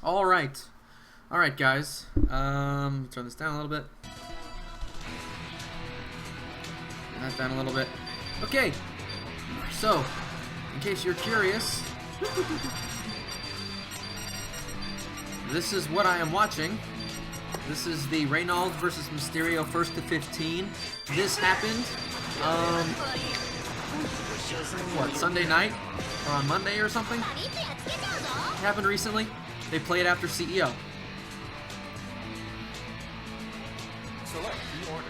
Alright. Alright, guys. Turn this down a little bit. Turn that down a little bit. Okay. So, in case you're curious, this is what I am watching. This is the Reynald versus Misterio first to 15. This happened, what, Sunday night? Or on Monday or something? It happened recently. They played after CEO. Select the order.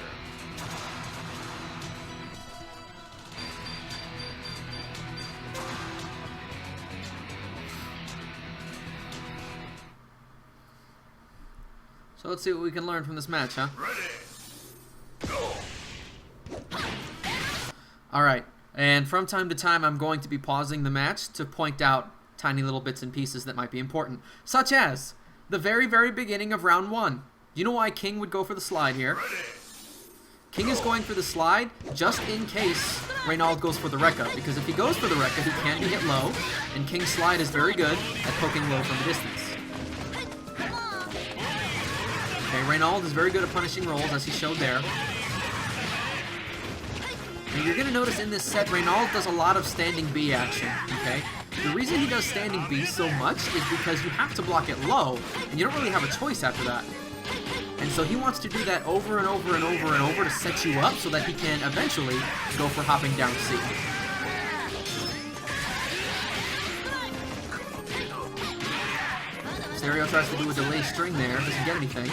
So let's see what we can learn from this match, huh? Ready. Go. Alright, and from time to time I'm going to be pausing the match to point out tiny little bits and pieces that might be important, such as the very, very beginning of round 1. Do you know why King would go for the slide here? Ready. King is going for the slide just in case Reynald goes for the Rekka, because if he goes for the Rekka, he can be hit low, and King's slide is very good at poking low from a distance. Okay, Reynald is very good at punishing rolls, as he showed there. And you're going to notice in this set, Reynald does a lot of standing B action, okay? The reason he does standing B so much is because you have to block it low, and you don't really have a choice after that. And so he wants to do that over and over and over and over to set you up so that he can eventually go for hopping down C. Misterio tries to do a delay string there, doesn't get anything.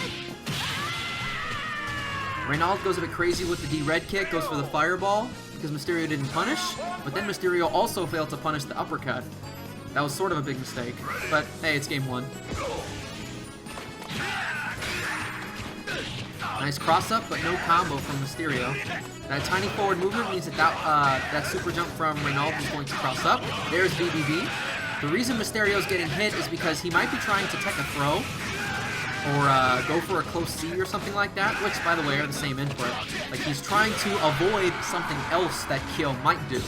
Reynald goes a bit crazy with the D-red kick, goes for the fireball, because Misterio didn't punish, but then Misterio also failed to punish the uppercut. That was sort of a big mistake, but hey, it's game 1. Nice cross-up, but no combo from Misterio. That tiny forward movement means that that super jump from Reynald is going to cross up. There's BBB. The reason Misterio's getting hit is because he might be trying to tech a throw, or go for a close C or something like that, which, by the way, are the same input. Like, he's trying to avoid something else that Kyo might do.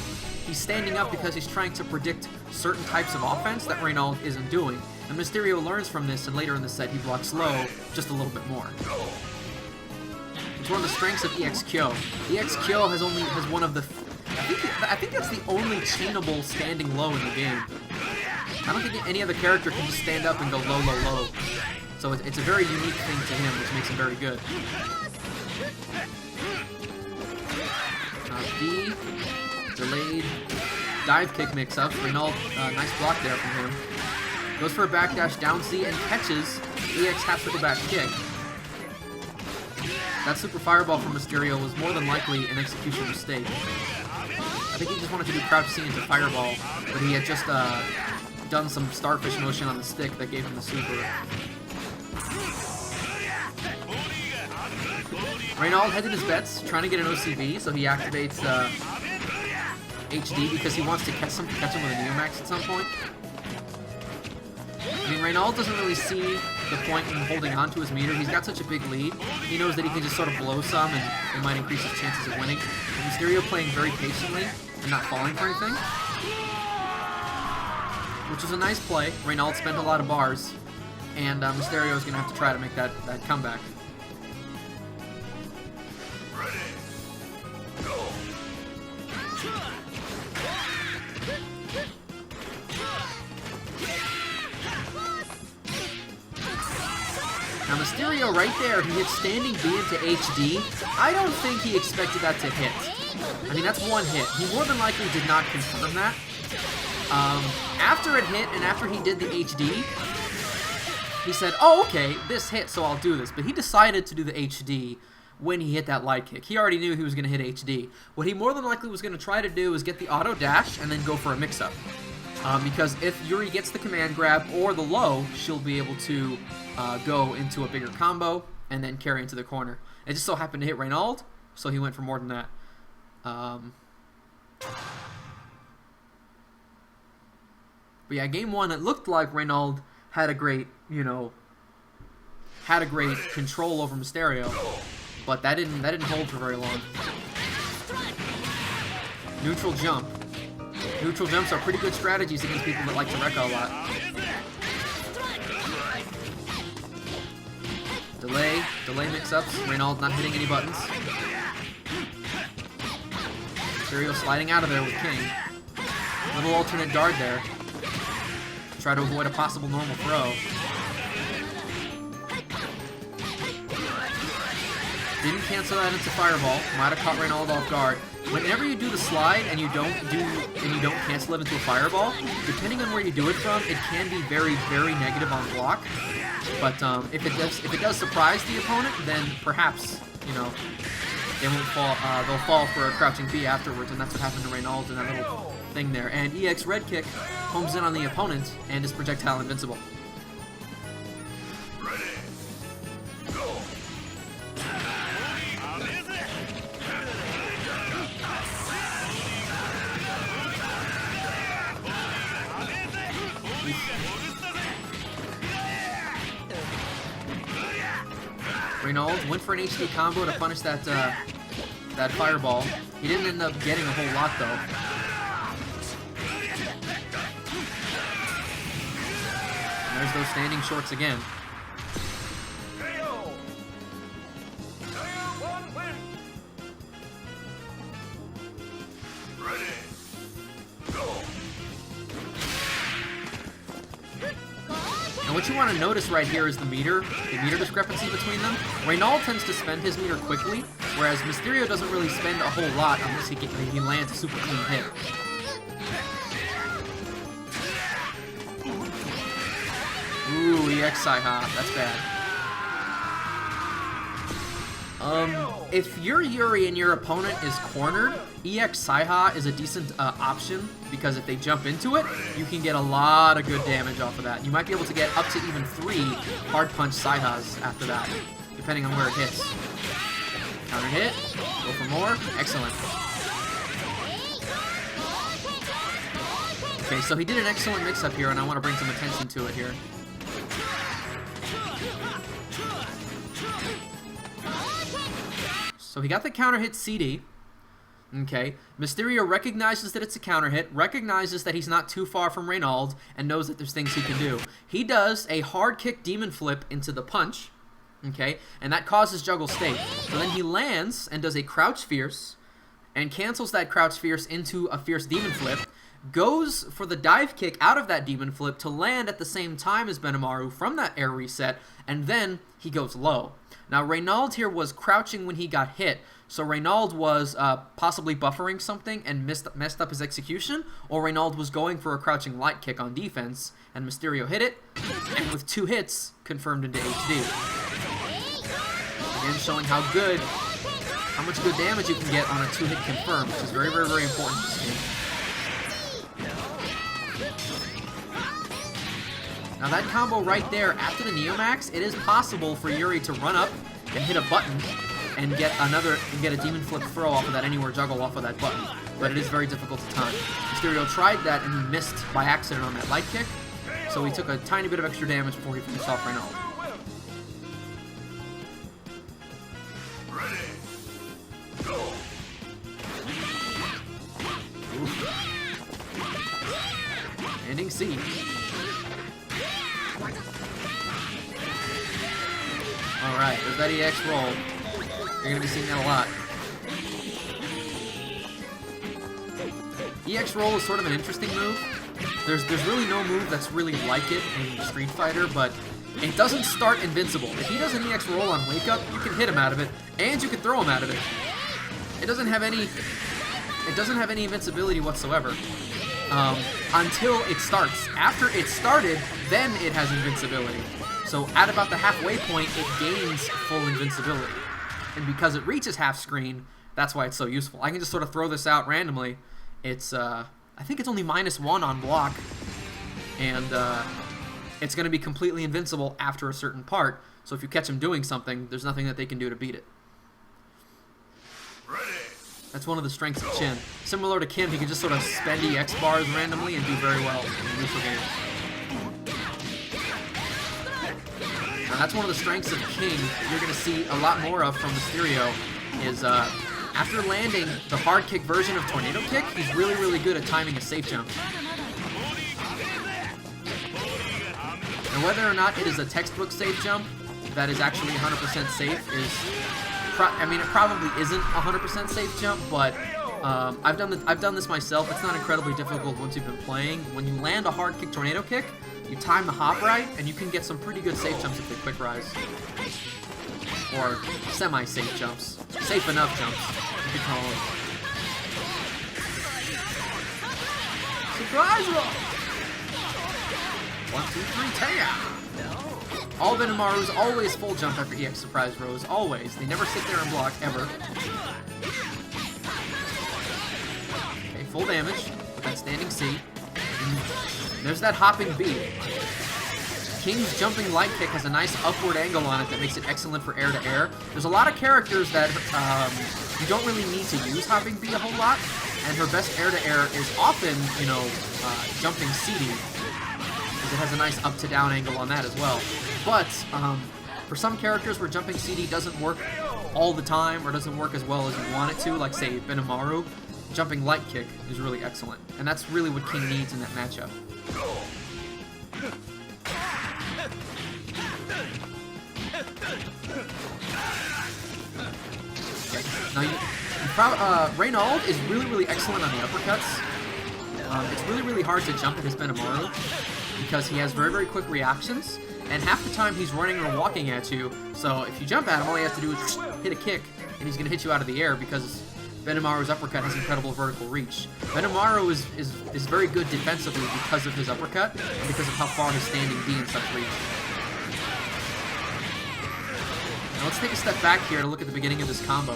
He's standing up because he's trying to predict certain types of offense that Reynald isn't doing. And Misterio learns from this, and later in the set, he blocks low just a little bit more. It's one of the strengths of EX Kyo. EX Kyo has one of the... I think that's the only chainable standing low in the game. I don't think any other character can just stand up and go low, low, low. So it's a very unique thing to him, which makes him very good. D, delayed, dive kick mix-up. Reynald, nice block there from him. Goes for a backdash down C and catches EX half circle back kick. That super fireball from Misterio was more than likely an execution mistake. I think he just wanted to do crouch C into fireball, but he had just done some starfish motion on the stick that gave him the super. Reynald hedged his bets, trying to get an OCV, so he activates HD because he wants to catch him with a Neomax at some point. I mean, Reynald doesn't really see the point in holding on to his meter. He's got such a big lead. He knows that he can just sort of blow some and it might increase his chances of winning. And Misterio playing very patiently and not falling for anything, which is a nice play. Reynald spent a lot of bars, and Misterio is going to have to try to make that comeback. Now Misterio right there, he hit standing B into HD. I don't think he expected that to hit. I mean, that's one hit. He more than likely did not confirm that. After it hit and after he did the HD, he said, oh, okay, this hit, so I'll do this. But he decided to do the HD when he hit that light kick. He already knew he was going to hit HD. What he more than likely was going to try to do is get the auto dash and then go for a mix-up. Because if Yuri gets the command grab or the low, she'll be able to go into a bigger combo and then carry into the corner. It just so happened to hit Reynald, so he went for more than that. But yeah, game 1, it looked like Reynald had a great, control over Misterio, but that didn't hold for very long. Neutral jump. Neutral jumps are pretty good strategies against people that like to Rekka a lot. Delay mix-ups. Reynald not hitting any buttons. Misterio sliding out of there with King. Little alternate guard there. Try to avoid a possible normal throw. Didn't cancel that into Fireball. Might have caught Reynald off guard. Whenever you do the slide and you don't cancel it into a Fireball, depending on where you do it from, it can be very, very negative on block. But if it does surprise the opponent, then perhaps, you know, they won't fall. They'll fall for a crouching B afterwards, and that's what happened to Reynald in that little thing there. And EX red kick homes in on the opponent and is projectile invincible. Reynald went for an HD combo to punish that that Fireball. He didn't end up getting a whole lot though. And there's those standing shorts again. And what you want to notice right here is the meter discrepancy between them. Reynald tends to spend his meter quickly, whereas Misterio doesn't really spend a whole lot unless he lands a super clean hit. Ooh, EX Saiha, that's bad. If you're Yuri and your opponent is cornered, EX Saiha is a decent option, because if they jump into it, you can get a lot of good damage off of that. You might be able to get up to even 3 hard punch Saihas after that, depending on where it hits. Counter hit, go for more, excellent. Okay, so he did an excellent mix-up here, and I want to bring some attention to it here. So he got the counter hit CD. Okay. Misterio recognizes that it's a counter hit, recognizes that he's not too far from Reynald, and knows that there's things he can do. He does a hard kick demon flip into the punch. Okay. And that causes juggle state. So then he lands and does a crouch fierce and cancels that crouch fierce into a fierce demon flip. Goes for the dive kick out of that demon flip to land at the same time as Benimaru from that air reset, and then he goes low. Now, Reynald here was crouching when he got hit, so Reynald was possibly buffering something and messed up his execution, or Reynald was going for a crouching light kick on defense, and Misterio hit it, and with 2 hits, confirmed into HD. Again, showing how much good damage you can get on a 2-hit confirm, which is very, very, very important in this game. Now that combo right there, after the Neomax, it is possible for Yuri to run up and hit a button and get a demon flip throw off of that anywhere juggle off of that button. But it is very difficult to time. Misterio tried that and he missed by accident on that light kick, so he took a tiny bit of extra damage before he finished off Reynald. Ending C. Alright, there's that EX roll. You're going to be seeing that a lot. EX roll is sort of an interesting move. There's really no move that's really like it in Street Fighter, but it doesn't start invincible. If he does an EX roll on Wake Up, you can hit him out of it, and you can throw him out of it. It doesn't have any invincibility whatsoever. Until it starts. After it started, then it has invincibility. So at about the halfway point, it gains full invincibility. And because it reaches half screen, that's why it's so useful. I can just sort of throw this out randomly. It's, I think it's only -1 on block. And it's going to be completely invincible after a certain part. So if you catch him doing something, there's nothing that they can do to beat it. That's one of the strengths of Chin. Similar to Kim, he can just sort of spend EX bars randomly and do very well in neutral games. Now that's one of the strengths of King you're going to see a lot more of from Misterio, is after landing the hard kick version of Tornado Kick, he's really, really good at timing a safe jump. And whether or not it is a textbook safe jump, that is actually 100% safe is, I mean, it probably isn't 100% safe jump, but I've done this myself. It's not incredibly difficult once you've been playing. When you land a hard kick tornado kick, you time the hop right, and you can get some pretty good safe jumps if they quick rise. Or semi-safe jumps. Safe enough jumps, you could call them. Surprise roll! 1, 2, 3, tear! All Benimaru's always full jump after EX surprise rows. Always. They never sit there and block, ever. Okay, full damage with that standing C. And there's that hopping B. King's jumping light kick has a nice upward angle on it that makes it excellent for air-to-air. There's a lot of characters that you don't really need to use hopping B a whole lot, and her best air-to-air is often, you know, jumping CD, because it has a nice up-to-down angle on that as well. But for some characters where jumping CD doesn't work all the time or doesn't work as well as you want it to, like, say, Benimaru, jumping light kick is really excellent. And that's really what King needs in that matchup. Okay. Now, Reynald is really excellent on the uppercuts. It's really hard to jump against Benimaru because he has very quick reactions, and half the time he's running or walking at you, so if you jump at him, all he has to do is hit a kick, and he's going to hit you out of the air because Benimaru's uppercut has incredible vertical reach. Benimaru is very good defensively because of his uppercut, and because of how far his standing B and such reach. Now let's take a step back here to look at the beginning of this combo.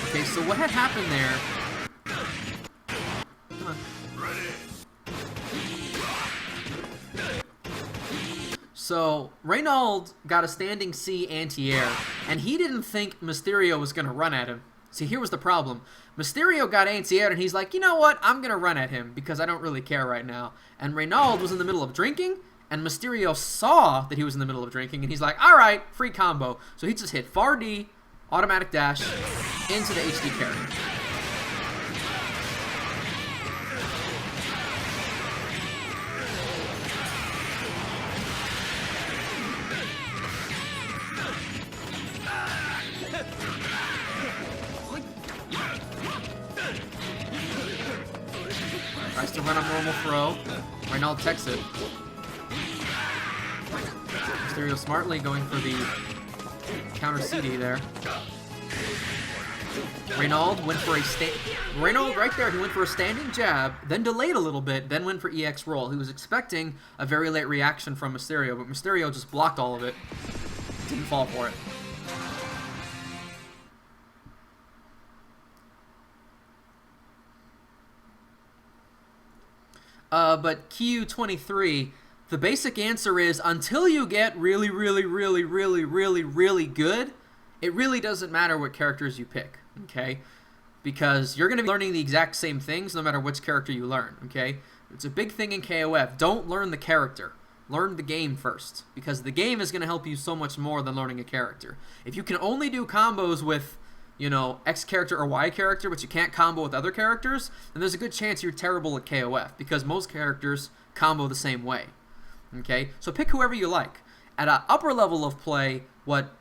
Okay, so what had happened there... Come on. So, Reynald got a standing C anti-air, and he didn't think Misterio was going to run at him. See, here was the problem. Mysterio got anti-air, and he's like, you know what? I'm going to run at him, because I don't really care right now. And Reynald was in the middle of drinking, and Mysterio saw that he was in the middle of drinking, and he's like, alright, free combo. So he just hit far D, automatic dash, into the HD carry. Tries to run up normal throw. Reynald techs it. Mysterio smartly going for the counter CD there. Reynald went for a Reynald right there, he went for a standing jab, then delayed a little bit, then went for EX roll. He was expecting a very late reaction from Mysterio, but Mysterio just blocked all of it. Didn't fall for it. But KU23, the basic answer is until you get really good, it really doesn't matter what characters you pick, okay? Because you're going to be learning the exact same things no matter which character you learn, okay? It's a big thing in KOF. Don't learn the character. Learn the game first, because the game is going to help you so much more than learning a character. If you can only do combos with, you know, X character or Y character, but you can't combo with other characters, then there's a good chance you're terrible at KOF, because most characters combo the same way. Okay? So pick whoever you like. At an upper level of play, what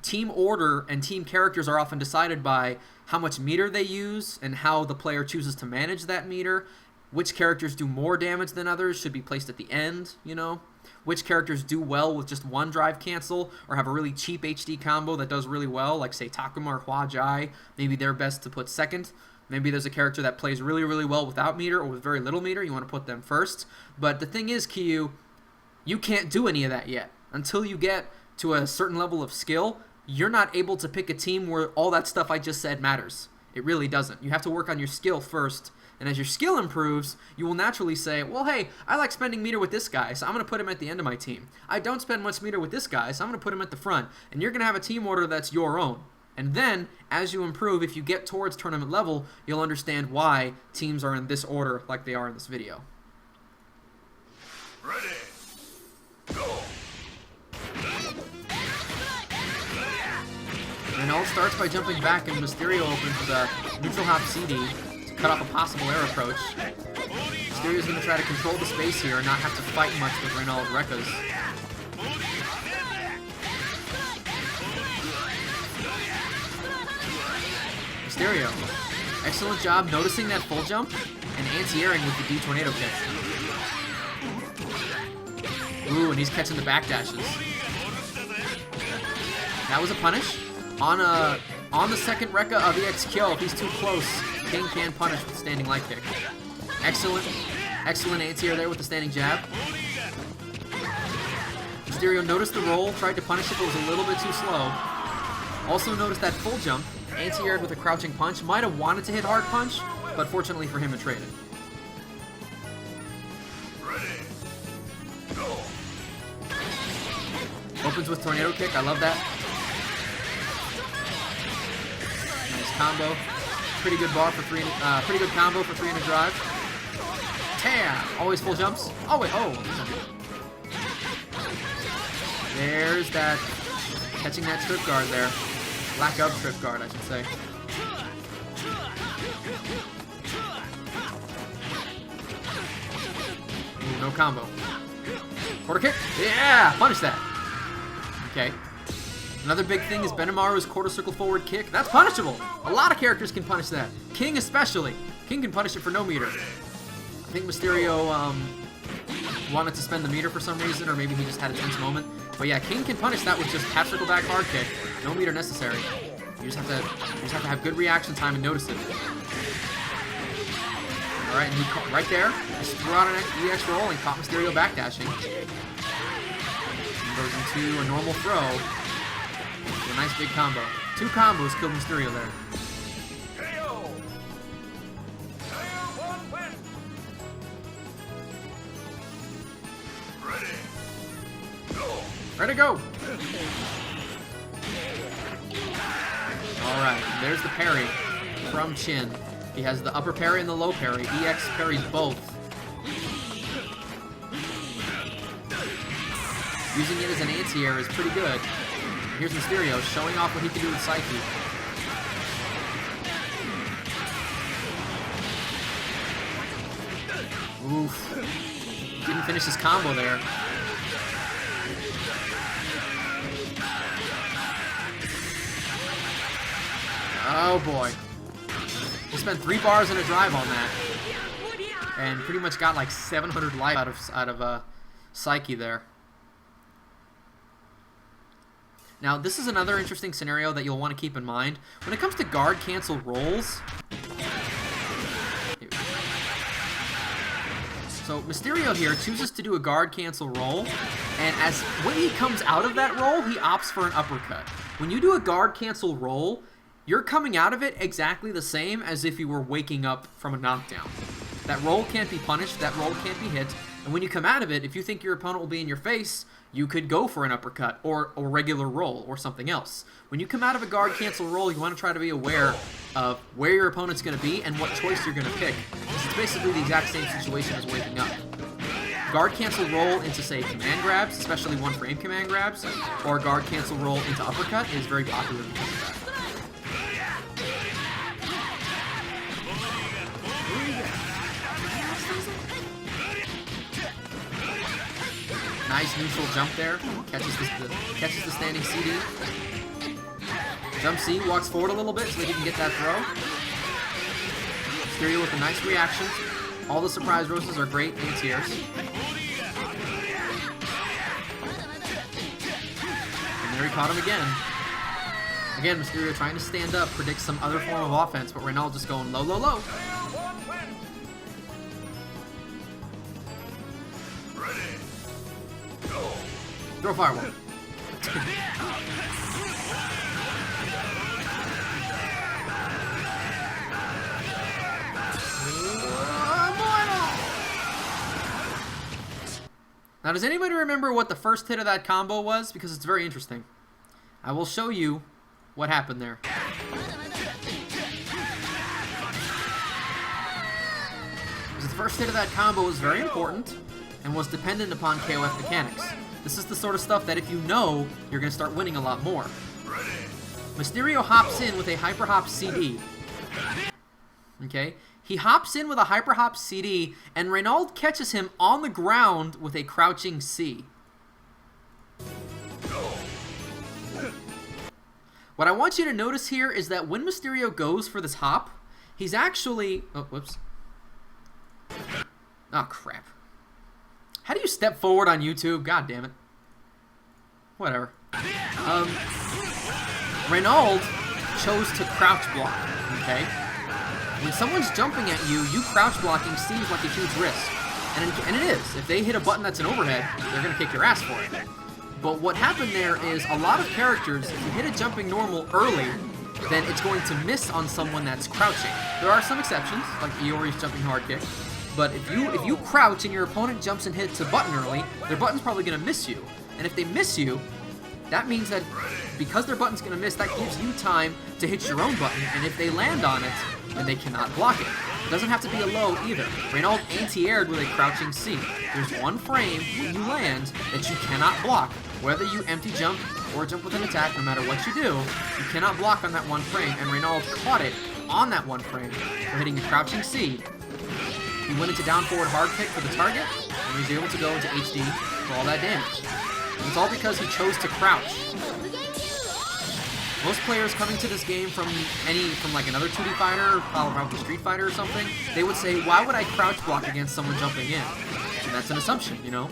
team order and team characters are often decided by how much meter they use and how the player chooses to manage that meter. Which characters do more damage than others should be placed at the end, you know? Which characters do well with just one drive cancel or have a really cheap HD combo that does really well, like, say, Takuma or Hua Jai. Maybe they're best to put second. Maybe there's a character that plays really well without meter or with very little meter. You want to put them first. But the thing is, Kyu, you can't do any of that yet. Until you get to a certain level of skill, you're not able to pick a team where all that stuff I just said matters. It really doesn't. You have to work on your skill first. And as your skill improves, you will naturally say, well, hey, I like spending meter with this guy, so I'm going to put him at the end of my team. I don't spend much meter with this guy, so I'm going to put him at the front. And you're going to have a team order that's your own. And then, as you improve, if you get towards tournament level, you'll understand why teams are in this order like they are in this video. Ready. Go. Reynald starts by jumping back, and Misterio opens with a neutral hop CD to cut off a possible air approach. Mysterio's going to try to control the space here and not have to fight much with Reynald Rekkas. Mysterio. Excellent job noticing that full jump and anti-airing with the D tornado kick. Ooh, and he's catching the backdashes. That was a punish. On the second Rekka of EX kill, if he's too close, King can punish with the standing light kick. Excellent anti-air there with the standing jab. Mysterio noticed the roll, tried to punish it, but was a little bit too slow. Also noticed that full jump, anti-aired with a crouching punch. Might have wanted to hit hard punch, but fortunately for him, it traded. Opens with tornado kick. I love that. Nice combo. Pretty good bar for pretty good combo for 300 drive. Tam! Always full jumps. Oh wait. Oh. There's that. Catching that trip guard there. Lack of trip guard, I should say. Ooh, no combo. Quarter kick. Yeah! Punish that. Okay. Another big thing is Benimaru's quarter circle forward kick. That's punishable. A lot of characters can punish that. King especially. King can punish it for no meter. I think Misterio wanted to spend the meter for some reason, or maybe he just had a tense moment. But yeah, King can punish that with just half circle back hard kick. No meter necessary. You just have to have good reaction time and notice it. All right, and he right there just threw out an EX roll and caught Mysterio backdashing. Goes into a normal throw. A nice big combo. 2 combos killed Mysterio there. Ready to go! Alright, there's the parry from Chin. He has the upper parry and the low parry. EX parries both. Using it as an anti-air is pretty good. Here's Mysterio showing off what he can do with Psyche. Oof. Didn't finish his combo there. Oh boy. He spent 3 bars and a drive on that. And pretty much got like 700 life out of Psyche there. Now, this is another interesting scenario that you'll want to keep in mind. When it comes to guard cancel rolls... So, Mysterio here chooses to do a guard cancel roll, and when he comes out of that roll, he opts for an uppercut. When you do a guard cancel roll, you're coming out of it exactly the same as if you were waking up from a knockdown. That roll can't be punished, that roll can't be hit, and when you come out of it, if you think your opponent will be in your face, you could go for an uppercut, or a regular roll, or something else. When you come out of a guard cancel roll, you want to try to be aware of where your opponent's going to be and what choice you're going to pick. This is basically the exact same situation as waking up. Guard cancel roll into, say, command grabs, especially one-frame command grabs, or guard cancel roll into uppercut is very popular because of that. Nice neutral jump there. Catches the standing CD. Jump C, walks forward a little bit so that he can get that throw. Mysterio with a nice reaction. All the surprise roses are great anti-airs. And there he caught him again. Again, Mysterio trying to stand up, predict some other form of offense, but Reynald just going low, low, low. Throw fireball. Now, does anybody remember what the first hit of that combo was? Because it's very interesting. I will show you what happened there. Because the first hit of that combo was very important and was dependent upon KOF mechanics. This is the sort of stuff that if you know, you're going to start winning a lot more. Misterio hops in with a Hyper Hop CD. Okay? He hops in with a Hyper Hop CD, and Reynald catches him on the ground with a crouching C. What I want you to notice here is that when Misterio goes for this hop, he's actually... Oh, whoops. Oh, crap. How do you step forward on YouTube? God damn it. Whatever. Reynald chose to crouch block, okay? When someone's jumping at you, you crouch blocking seems like a huge risk. And it is. If they hit a button that's an overhead, they're going to kick your ass for it. But what happened there is a lot of characters, if you hit a jumping normal early, then it's going to miss on someone that's crouching. There are some exceptions, like Iori's jumping hard kick. But if you crouch and your opponent jumps and hits a button early, their button's probably going to miss you. And if they miss you, that means that because their button's going to miss, that gives you time to hit your own button. And if they land on it, then they cannot block it. It doesn't have to be a low either. Reynald anti-aired with a crouching C. There's one frame when you land that you cannot block. Whether you empty jump or jump with an attack, no matter what you do, you cannot block on that one frame. And Reynald caught it on that one frame for hitting the crouching C. He went into down forward hard kick for the target, and he was able to go into HD for all that damage. And it's all because he chose to crouch. Most players coming to this game from like another 2D fighter, probably Street Fighter or something, they would say, why would I crouch block against someone jumping in? And that's an assumption, you know?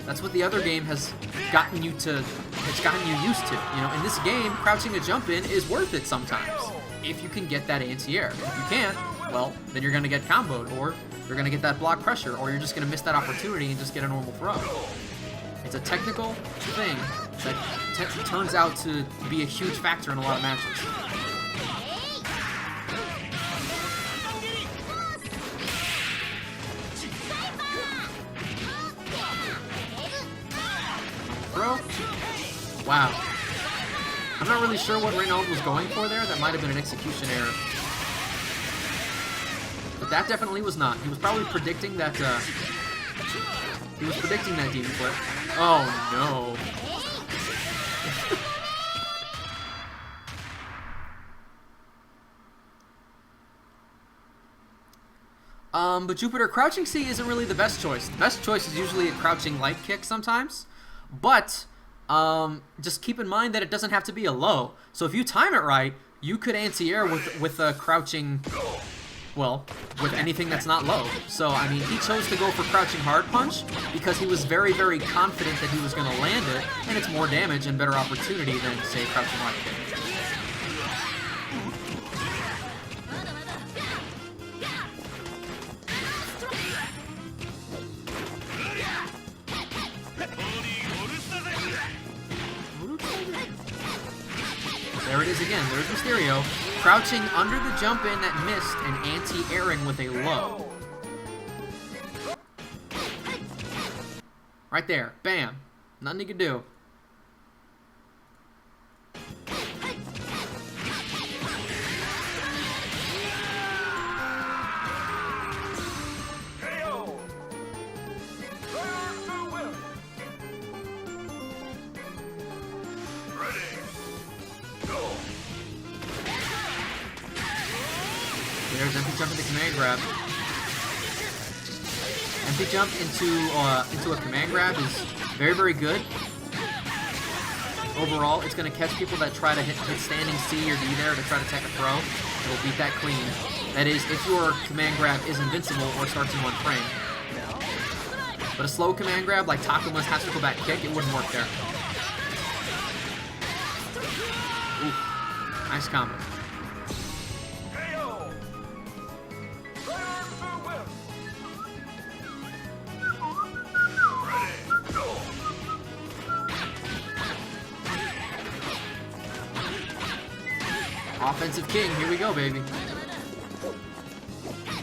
That's what the other game has gotten you to, it's gotten you used to. You know, in this game, crouching a jump in is worth it sometimes, if you can get that anti-air. If you can't, well, then you're gonna get comboed, or you're gonna get that block pressure, or you're just gonna miss that opportunity and just get a normal throw. It's a technical thing that turns out to be a huge factor in a lot of matches. Throw? Wow. I'm not really sure what Reynald was going for there. That might have been an execution error. But that definitely was not. He was probably predicting that, he was predicting that demon flip. Oh, no. But Jupiter, crouching C isn't really the best choice. The best choice is usually a crouching light kick sometimes. But, just keep in mind that it doesn't have to be a low. So if you time it right, you could anti-air with a crouching... Well, with anything that's not low. So, I mean, he chose to go for crouching hard punch because he was very, very confident that he was going to land it, and it's more damage and better opportunity than, say, crouching light kick. There it is again. There's Misterio, crouching under the jump in that missed and anti-airing with a low. Right there. Bam. Nothing you can do. There's empty jump into command grab. Empty jump into a command grab is very, very good. Overall, it's going to catch people that try to hit standing C or D there to try to tech a throw. It'll beat that clean. That is, if your command grab is invincible or starts in one frame. But a slow command grab like Takuma's tactical back kick, it wouldn't work there. Ooh, nice combo. Offensive king, here we go, baby.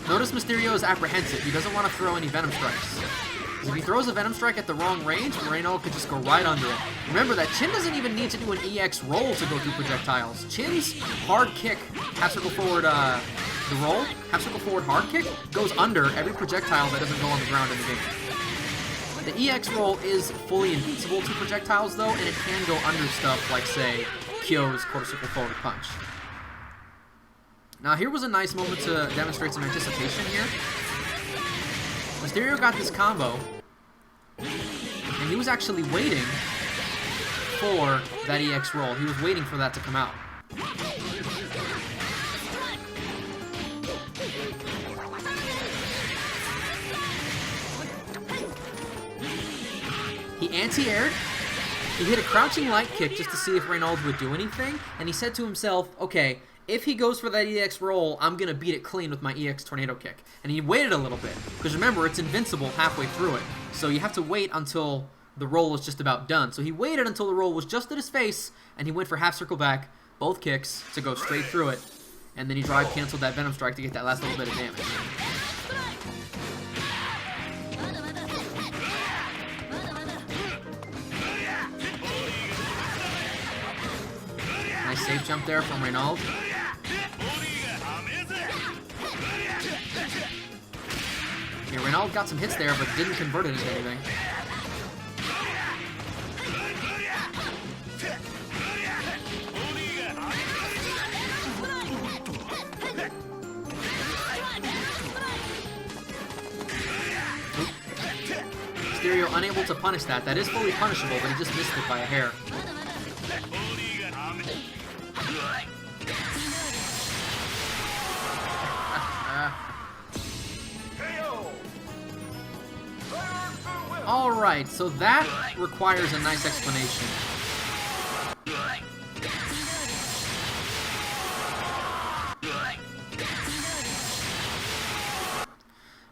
Notice Misterio is apprehensive. He doesn't want to throw any Venom Strikes. Because if he throws a Venom Strike at the wrong range, Reynald could just go right under it. Remember that Chin doesn't even need to do an EX roll to go through projectiles. Chin's hard kick, half circle forward, the roll, half circle forward hard kick, goes under every projectile that doesn't go on the ground in the game. The EX roll is fully invincible to projectiles, though, and it can go under stuff like, say, Kyo's quarter circle forward punch. Now here was a nice moment to demonstrate some anticipation here. Misterio got this combo, and he was actually waiting for that EX roll. He was waiting for that to come out. He anti-aired. He hit a crouching light kick just to see if Reynald would do anything, and he said to himself, okay, if he goes for that EX roll, I'm going to beat it clean with my EX tornado kick. And he waited a little bit, because remember, it's invincible halfway through it. So you have to wait until the roll was just about done. So he waited until the roll was just at his face, and he went for half circle back, both kicks, to go straight through it. And then he drive canceled that Venom Strike to get that last little bit of damage. Nice safe jump there from Reynald. Yeah, Reynald got some hits there, but didn't convert it into anything. Misterio unable to punish that. That is fully punishable, but he just missed it by a hair. Alright, so that requires a nice explanation.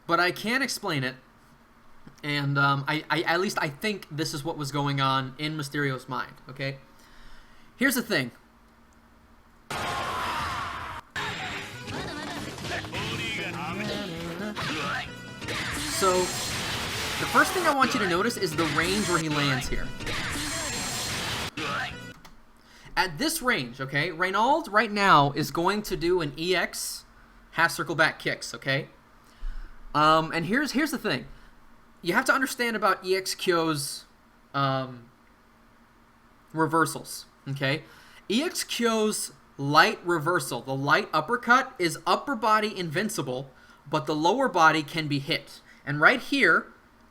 But I can explain it, and at least I think this is what was going on in Mysterio's mind, okay? Here's the thing. So, the first thing I want you to notice is the range where he lands here. At this range, okay, Reynald right now is going to do an EX half circle back kicks, okay? And here's the thing. You have to understand about EX Kyo's reversals, okay? EX Kyo's light reversal, the light uppercut, is upper body invincible, but the lower body can be hit. And right here,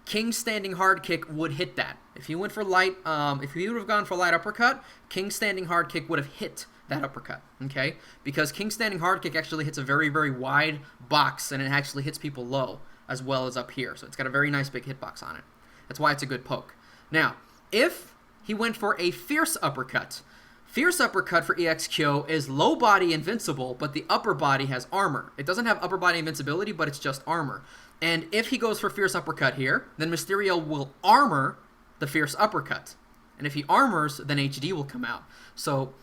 King's standing hard kick would hit that. If he went for light, if he would have gone for light uppercut, King's standing hard kick would have hit that uppercut, okay? Because King's standing hard kick actually hits a very, very wide box, and it actually hits people low as well as up here. So it's got a very nice big hitbox on it. That's why it's a good poke. Now, if he went for a fierce uppercut for EX Kyo is low body invincible, but the upper body has armor. It doesn't have upper body invincibility, but it's just armor. And if he goes for fierce uppercut here, then Misterio will armor the fierce uppercut. And if he armors, then HD will come out. So,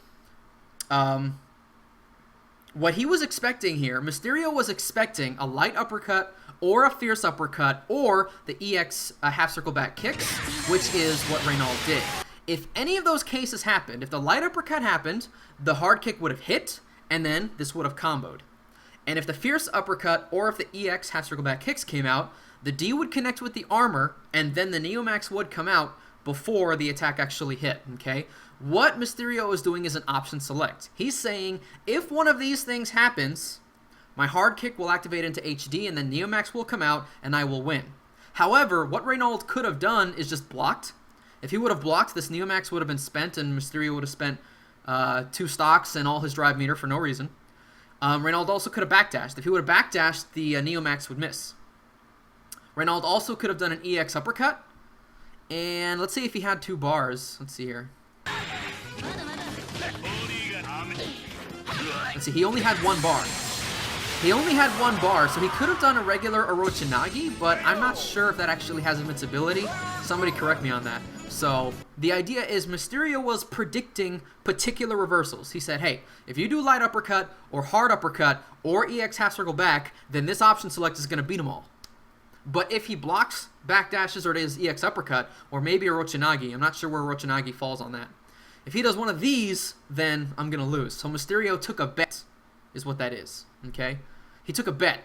what he was expecting here, Misterio was expecting a light uppercut or a fierce uppercut or the EX half circle back kicks, which is what Reynald did. If any of those cases happened, if the light uppercut happened, the hard kick would have hit, and then this would have comboed. And if the fierce uppercut or if the EX half circle back kicks came out, the D would connect with the armor, and then the Neomax would come out before the attack actually hit, okay? What Misterio is doing is an option select. He's saying, if one of these things happens, my hard kick will activate into HD, and then Neomax will come out, and I will win. However, what Reynald could have done is just blocked. If he would have blocked, this Neomax would have been spent, and Misterio would have spent 2 stocks and all his drive meter for no reason. Reynald also could have backdashed. If he would have backdashed, the Neomax would miss. Reynald also could have done an EX uppercut. And let's see if he had 2 bars. Let's see here. Let's see, he only had 1 bar. He only had 1 bar, so he could have done a regular Orochinagi, but I'm not sure if that actually has invincibility. Somebody correct me on that. So, the idea is Misterio was predicting particular reversals. He said, hey, if you do light uppercut, or hard uppercut, or EX half circle back, then this option select is going to beat them all. But if he blocks backdashes or does EX uppercut, or maybe Orochinagi, I'm not sure where Orochinagi falls on that. If he does one of these, then I'm going to lose. So Misterio took a bet, is what that is, okay? He took a bet.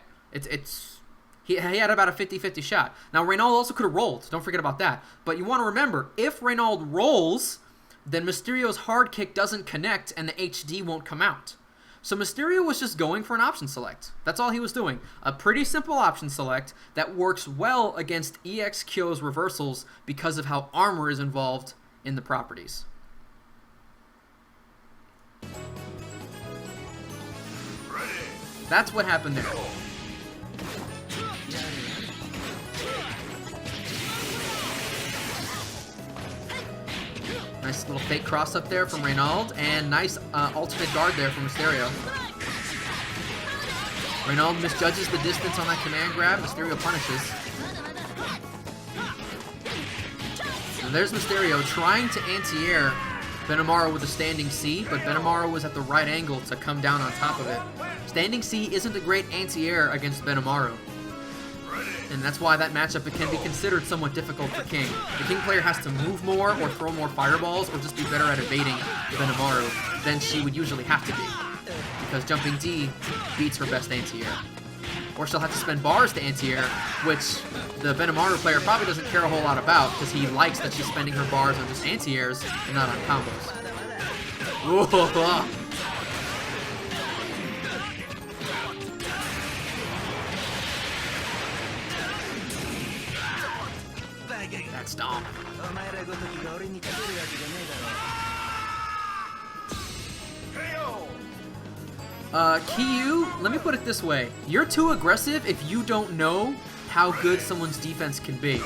He had about a 50-50 shot. Now, Reynald also could have rolled. Don't forget about that. But you want to remember, if Reynald rolls, then Mysterio's hard kick doesn't connect and the HD won't come out. So Misterio was just going for an option select. That's all he was doing. A pretty simple option select that works well against EX Kyo's reversals because of how armor is involved in the properties. That's what happened there. Nice little fake cross up there from Reynald, and nice alternate guard there from Misterio. Reynald misjudges the distance on that command grab. Misterio punishes. And there's Misterio trying to anti-air Benimaru with a standing C, but Benimaru was at the right angle to come down on top of it. Standing C isn't a great anti-air against Benimaru, and that's why that matchup can be considered somewhat difficult for King. The King player has to move more or throw more fireballs or just be better at evading Benimaru than she would usually have to be, because jumping D beats her best anti-air. Or she'll have to spend bars to anti-air, which the Benimaru player probably doesn't care a whole lot about because he likes that she's spending her bars on just anti-airs and not on combos. Ooh. That stomp. Kiyu, let me put it this way. You're too aggressive if you don't know how good someone's defense can be.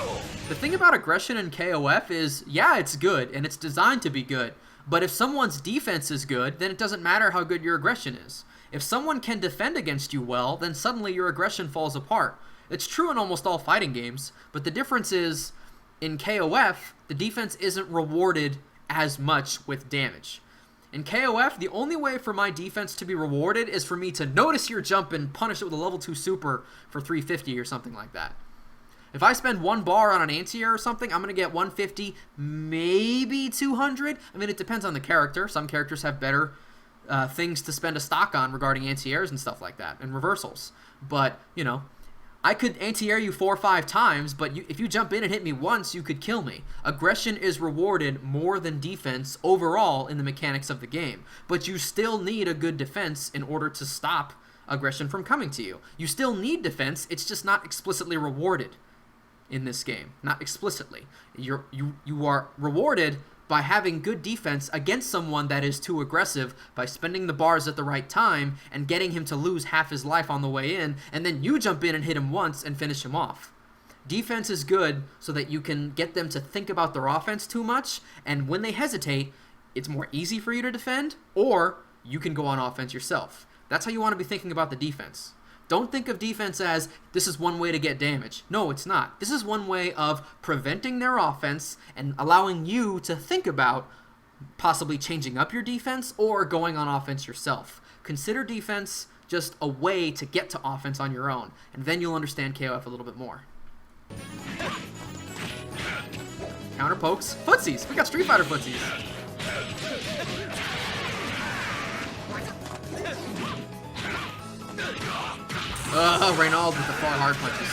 The thing about aggression in KOF is, yeah, it's good, and it's designed to be good. But if someone's defense is good, then it doesn't matter how good your aggression is. If someone can defend against you well, then suddenly your aggression falls apart. It's true in almost all fighting games, but the difference is, in KOF, the defense isn't rewarded as much with damage. In KOF, the only way for my defense to be rewarded is for me to notice your jump and punish it with a level 2 super for 350 or something like that. If I spend 1 bar on an anti-air or something, I'm going to get 150, maybe 200. I mean, it depends on the character. Some characters have better things to spend a stock on regarding anti-airs and stuff like that, and reversals. But, you know, I could anti-air you 4 or 5 times, but if you jump in and hit me once, you could kill me. Aggression is rewarded more than defense overall in the mechanics of the game, but you still need a good defense in order to stop aggression from coming to you. You still need defense, it's just not explicitly rewarded in this game. Not explicitly. You are rewarded by having good defense against someone that is too aggressive, by spending the bars at the right time and getting him to lose half his life on the way in, and then you jump in and hit him once and finish him off. Defense is good so that you can get them to think about their offense too much, and when they hesitate, it's more easy for you to defend, or you can go on offense yourself. That's how you want to be thinking about the defense. Don't think of defense as, this is one way to get damage. No, it's not. This is one way of preventing their offense and allowing you to think about possibly changing up your defense or going on offense yourself. Consider defense just a way to get to offense on your own, and then you'll understand KOF a little bit more. Counter pokes. Footsies! We got Street Fighter footsies! Reynald with the far hard punches.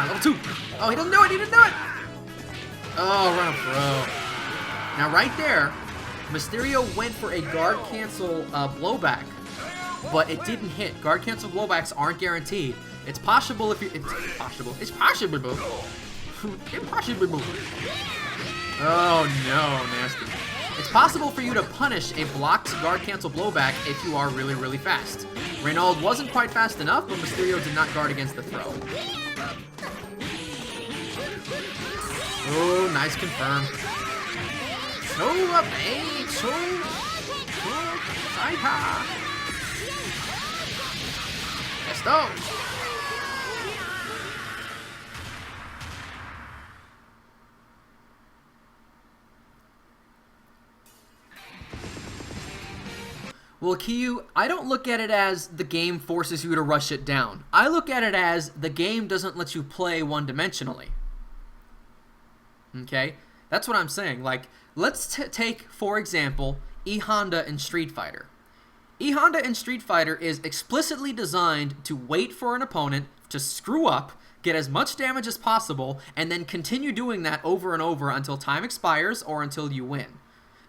Level 2. Oh, he doesn't do it. He didn't do it. Oh, run a throw. Now, right there, Misterio went for a guard cancel blowback, but it didn't hit. Guard cancel blowbacks aren't guaranteed. It's possible if you. It's possible. It's possible. Impossible. Oh no, nasty. It's possible for you to punish a blocked guard cancel blowback if you are really, really fast. Reynald wasn't quite fast enough, but Misterio did not guard against the throw. Oh, nice confirm. So up, hey, so let's go. Well, Kiyu, I don't look at it as the game forces you to rush it down. I look at it as the game doesn't let you play one-dimensionally. Okay? That's what I'm saying. Like, let's take, for example, E-Honda in Street Fighter. E-Honda in Street Fighter is explicitly designed to wait for an opponent to screw up, get as much damage as possible, and then continue doing that over and over until time expires or until you win.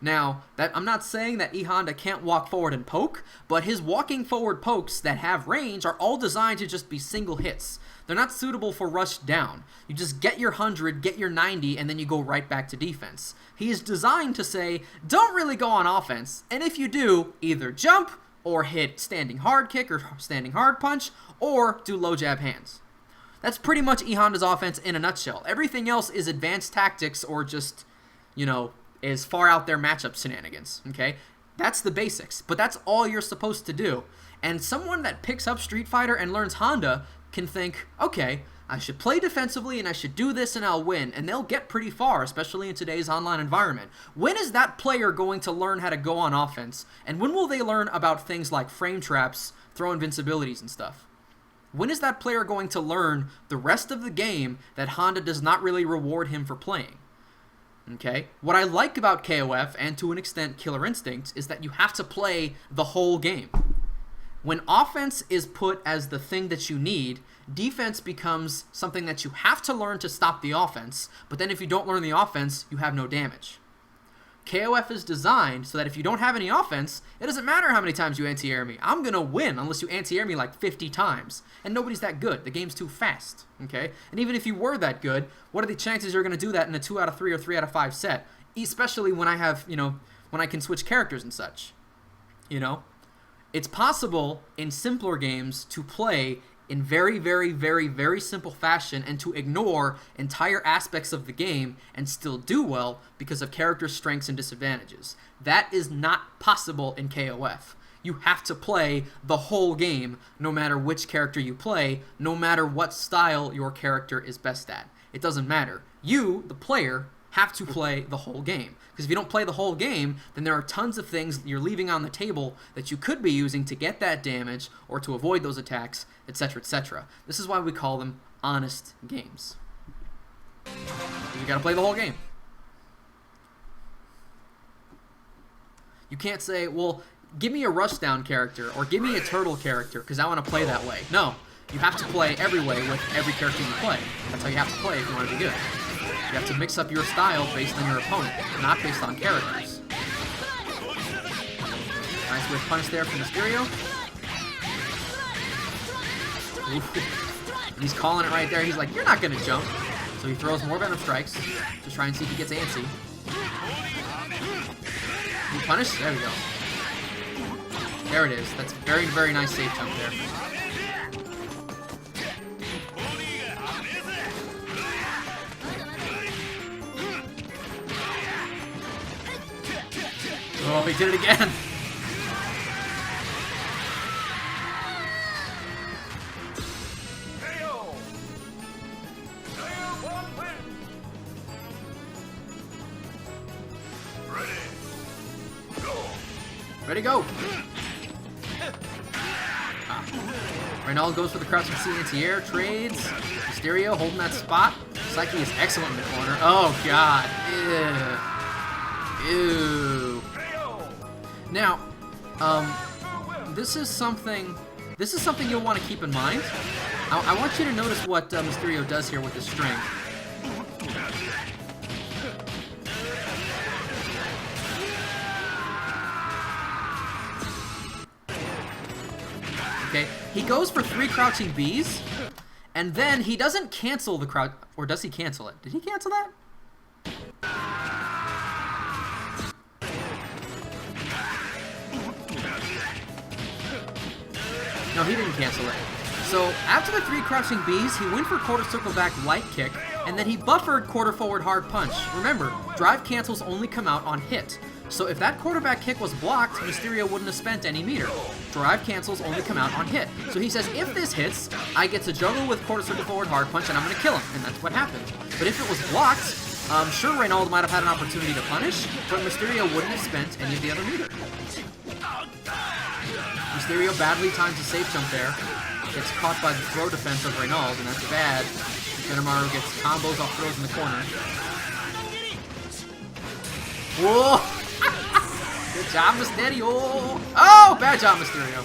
Now, I'm not saying that E Honda can't walk forward and poke, but his walking forward pokes that have range are all designed to just be single hits. They're not suitable for rush down. You just get your 100, get your 90, and then you go right back to defense. He is designed to say, don't really go on offense, and if you do, either jump, or hit standing hard kick or standing hard punch, or do low jab hands. That's pretty much E Honda's offense in a nutshell. Everything else is advanced tactics or just, is far out there matchup shenanigans, okay? That's the basics, but that's all you're supposed to do. And someone that picks up Street Fighter and learns Honda can think, okay, I should play defensively and I should do this and I'll win, and they'll get pretty far, especially in today's online environment. When is that player going to learn how to go on offense? And when will they learn about things like frame traps, throw invincibilities and stuff? When is that player going to learn the rest of the game that Honda does not really reward him for playing? Okay? What I like about KOF, and to an extent Killer Instinct, is that you have to play the whole game. When offense is put as the thing that you need, defense becomes something that you have to learn to stop the offense, but then if you don't learn the offense, you have no damage. KOF is designed so that if you don't have any offense, it doesn't matter how many times you anti-air me. I'm going to win unless you anti-air me like 50 times. And nobody's that good. The game's too fast. Okay? And even if you were that good, what are the chances you're going to do that in a 2 out of 3 or 3 out of 5 set? Especially when I have, when I can switch characters and such. It's possible in simpler games to play in very, very, very, very simple fashion and to ignore entire aspects of the game and still do well because of character strengths and disadvantages. That is not possible in KOF. You have to play the whole game, no matter which character you play, no matter what style your character is best at. It doesn't matter. You, the player, have to play the whole game. Because if you don't play the whole game, then there are tons of things you're leaving on the table that you could be using to get that damage or to avoid those attacks, etc., etc. This is why we call them honest games. You gotta play the whole game. You can't say, well, give me a rushdown character or give me a turtle character because I want to play that way. No, you have to play every way with every character you play. That's how you have to play if you want to be good. You have to mix up your style based on your opponent, not based on characters. Nice whiff punch there from Misterio. He's calling it right there. He's like, you're not going to jump. So he throws more Venom Strikes to try and see if he gets antsy. You punish? There we go. There it is. That's very, very nice safe jump there. Oh, he did it again. Ready, go. Reynald goes for the crouching C anti-air, trades. Misterio holding that spot. Psyche is excellent in the corner. Oh, God. Ew. Ew. Now, this is something you'll want to keep in mind. I want you to notice what Misterio does here with his strength. Okay, he goes for 3 crouching Bs, and then he doesn't cancel the crouch, or does he cancel it? Did he cancel that? No, he didn't cancel it. So after the 3 crouching Bs, he went for quarter circle back light kick, and then he buffered quarter forward hard punch. Remember, drive cancels only come out on hit. So if that quarterback kick was blocked, Misterio wouldn't have spent any meter. Drive cancels only come out on hit. So he says, if this hits, I get to juggle with quarter circle forward hard punch and I'm going to kill him. And that's what happened. But if it was blocked, sure, Reynald might have had an opportunity to punish, but Misterio wouldn't have spent any of the other meter. Misterio badly times a safe jump there. Gets caught by the throw defense of Reynald, and that's bad. Genemaru gets combos off throws in the corner. Whoa! Good job, Misterio! Oh, bad job, Misterio.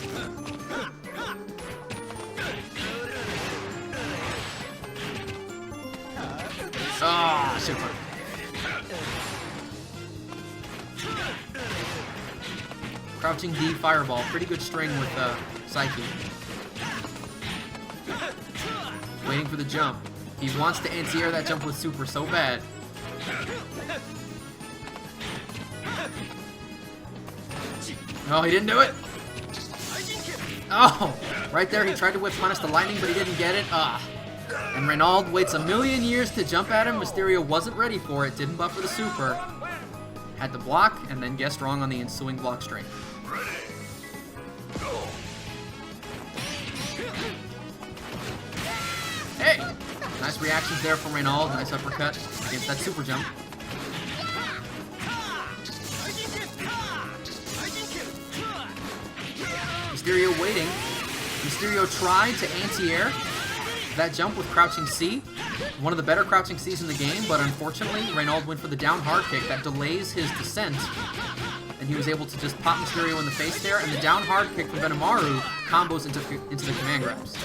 Super. Crouching D fireball. Pretty good string with Psyche. Waiting for the jump. He wants to anti-air that jump with super so bad. Oh, he didn't do it. Oh, right there he tried to whip punish the lightning, but he didn't get it. And Reynald waits a million years to jump at him. Misterio wasn't ready for it, didn't buffer the super. Had to block, and then guessed wrong on the ensuing block string. Hey! Nice reactions there from Reynald. Nice uppercut against that super jump. Misterio waiting. Misterio tried to anti-air that jump with crouching C. One of the better crouching C's in the game, but unfortunately, Reynald went for the down hard kick that delays his descent. And he was able to just pop Misterio in the face there, and the down hard kick from Benimaru combos into the command grabs.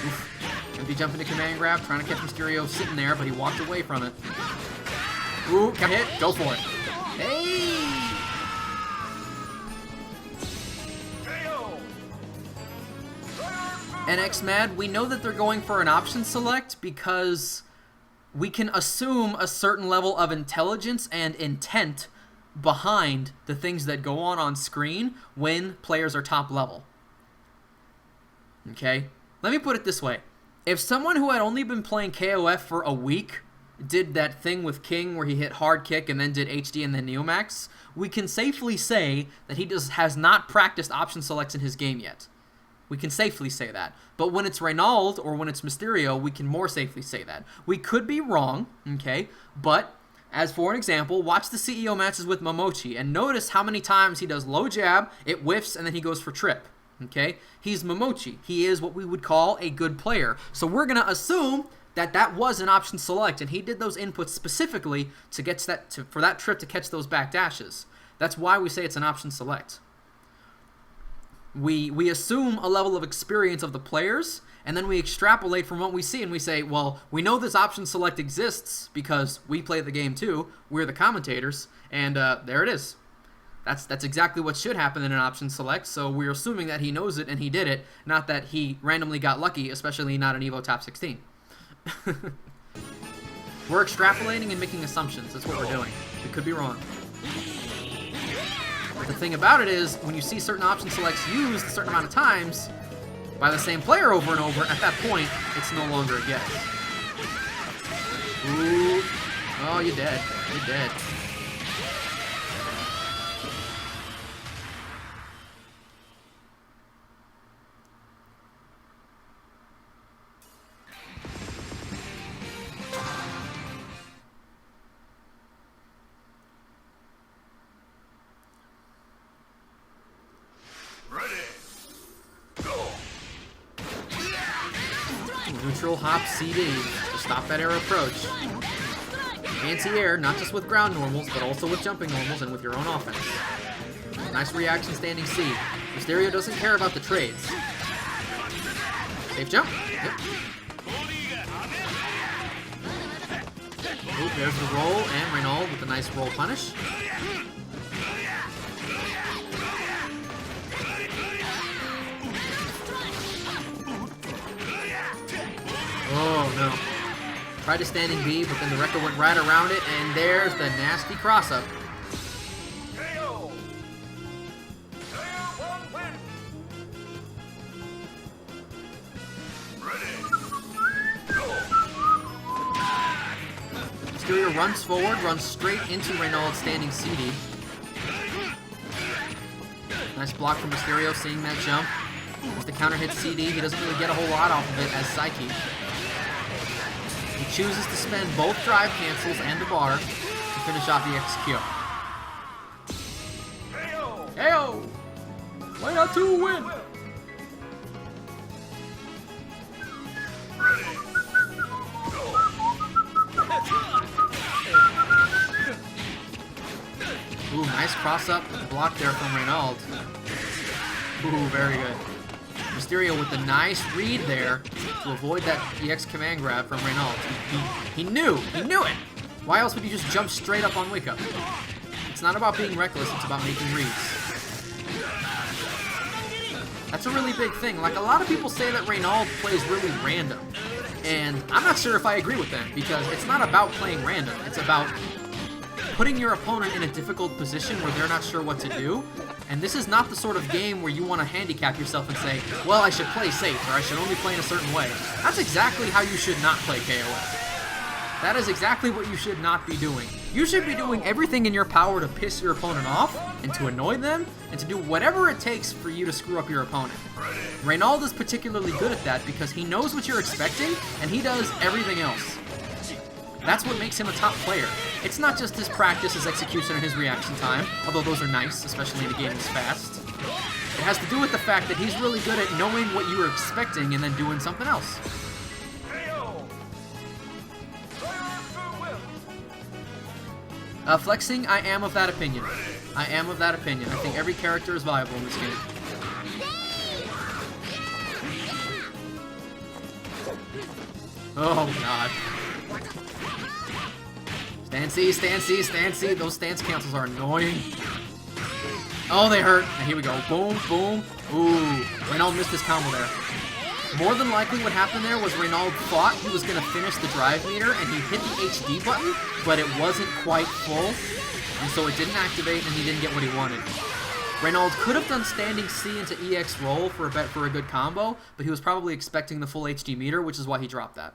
Oof. Empty jump into command grab, trying to catch Misterio sitting there, but he walked away from it. Ooh, can hit, go for it. Hey! NX Mad, we know that they're going for an option select because we can assume a certain level of intelligence and intent behind the things that go on screen when players are top level. Okay? Let me put it this way. If someone who had only been playing KOF for a week did that thing with King where he hit hard kick and then did HD and then Neomax, we can safely say that he has not practiced option selects in his game yet. We can safely say that. But when it's Reynald or when it's Misterio, we can more safely say that. We could be wrong, okay? But, as for an example, watch the CEO matches with Momochi and notice how many times he does low jab, it whiffs, and then he goes for trip, okay? He's Momochi. He is what we would call a good player. So we're going to assume that that was an option select, and he did those inputs specifically to get for that trip to catch those back dashes. That's why we say it's an option select. We assume a level of experience of the players, and then we extrapolate from what we see, and we say, well, we know this option select exists because we play the game too. We're the commentators, and there it is. That's exactly what should happen in an option select, so we're assuming that he knows it and he did it, not that he randomly got lucky, especially not an EVO Top 16. We're extrapolating and making assumptions. That's what we're doing. We could be wrong. But the thing about it is, when you see certain option selects used a certain amount of times by the same player over and over, at that point, it's no longer a guess. Ooh. Oh, you're dead. You're dead. Neutral hop CD to stop that air approach. Anti-air, not just with ground normals, but also with jumping normals and with your own offense. Nice reaction standing C. Misterio doesn't care about the trades. Safe jump. Yep. Ooh, there's the roll, and Reynald with a nice roll punish. Oh, no. Tried to standing B, but then the Rekka went right around it, and there's the nasty cross-up. Misterio runs forward, runs straight into Reynald's standing CD. Nice block from Misterio, seeing that jump. As the counter hits CD, he doesn't really get a whole lot off of it as Psyche. He chooses to spend both drive cancels and the bar to finish off the XQ. Heyo! Why not to win? Ooh, nice cross-up block there from Reynald. Ooh, very good. Misterio with the nice read there to avoid that EX command grab from Reynald. He knew it. Why else would you just jump straight up on Wake Up? It's not about being reckless, it's about making reads. That's a really big thing. Like, a lot of people say that Reynald plays really random. And I'm not sure if I agree with them, because it's not about playing random. It's about putting your opponent in a difficult position where they're not sure what to do. And this is not the sort of game where you want to handicap yourself and say, well, I should play safe, or I should only play in a certain way. That's exactly how you should not play KOF. That is exactly what you should not be doing. You should be doing everything in your power to piss your opponent off, and to annoy them, and to do whatever it takes for you to screw up your opponent. Reynald is particularly good at that because he knows what you're expecting, and he does everything else. That's what makes him a top player. It's not just his practice, his execution, and his reaction time, although those are nice, especially in a game that's fast. It has to do with the fact that he's really good at knowing what you were expecting and then doing something else. Flexing, I am of that opinion. I am of that opinion. I think every character is viable in this game. Oh, God. Stand C, stand C, stand C. Those stance cancels are annoying. Oh, they hurt. And here we go. Boom, boom. Ooh. Reynald missed his combo there. More than likely what happened there was Reynald thought he was going to finish the drive meter, and he hit the HD button, but it wasn't quite full, and so it didn't activate, and he didn't get what he wanted. Reynald could have done standing C into EX roll for a good combo, but he was probably expecting the full HD meter, which is why he dropped that.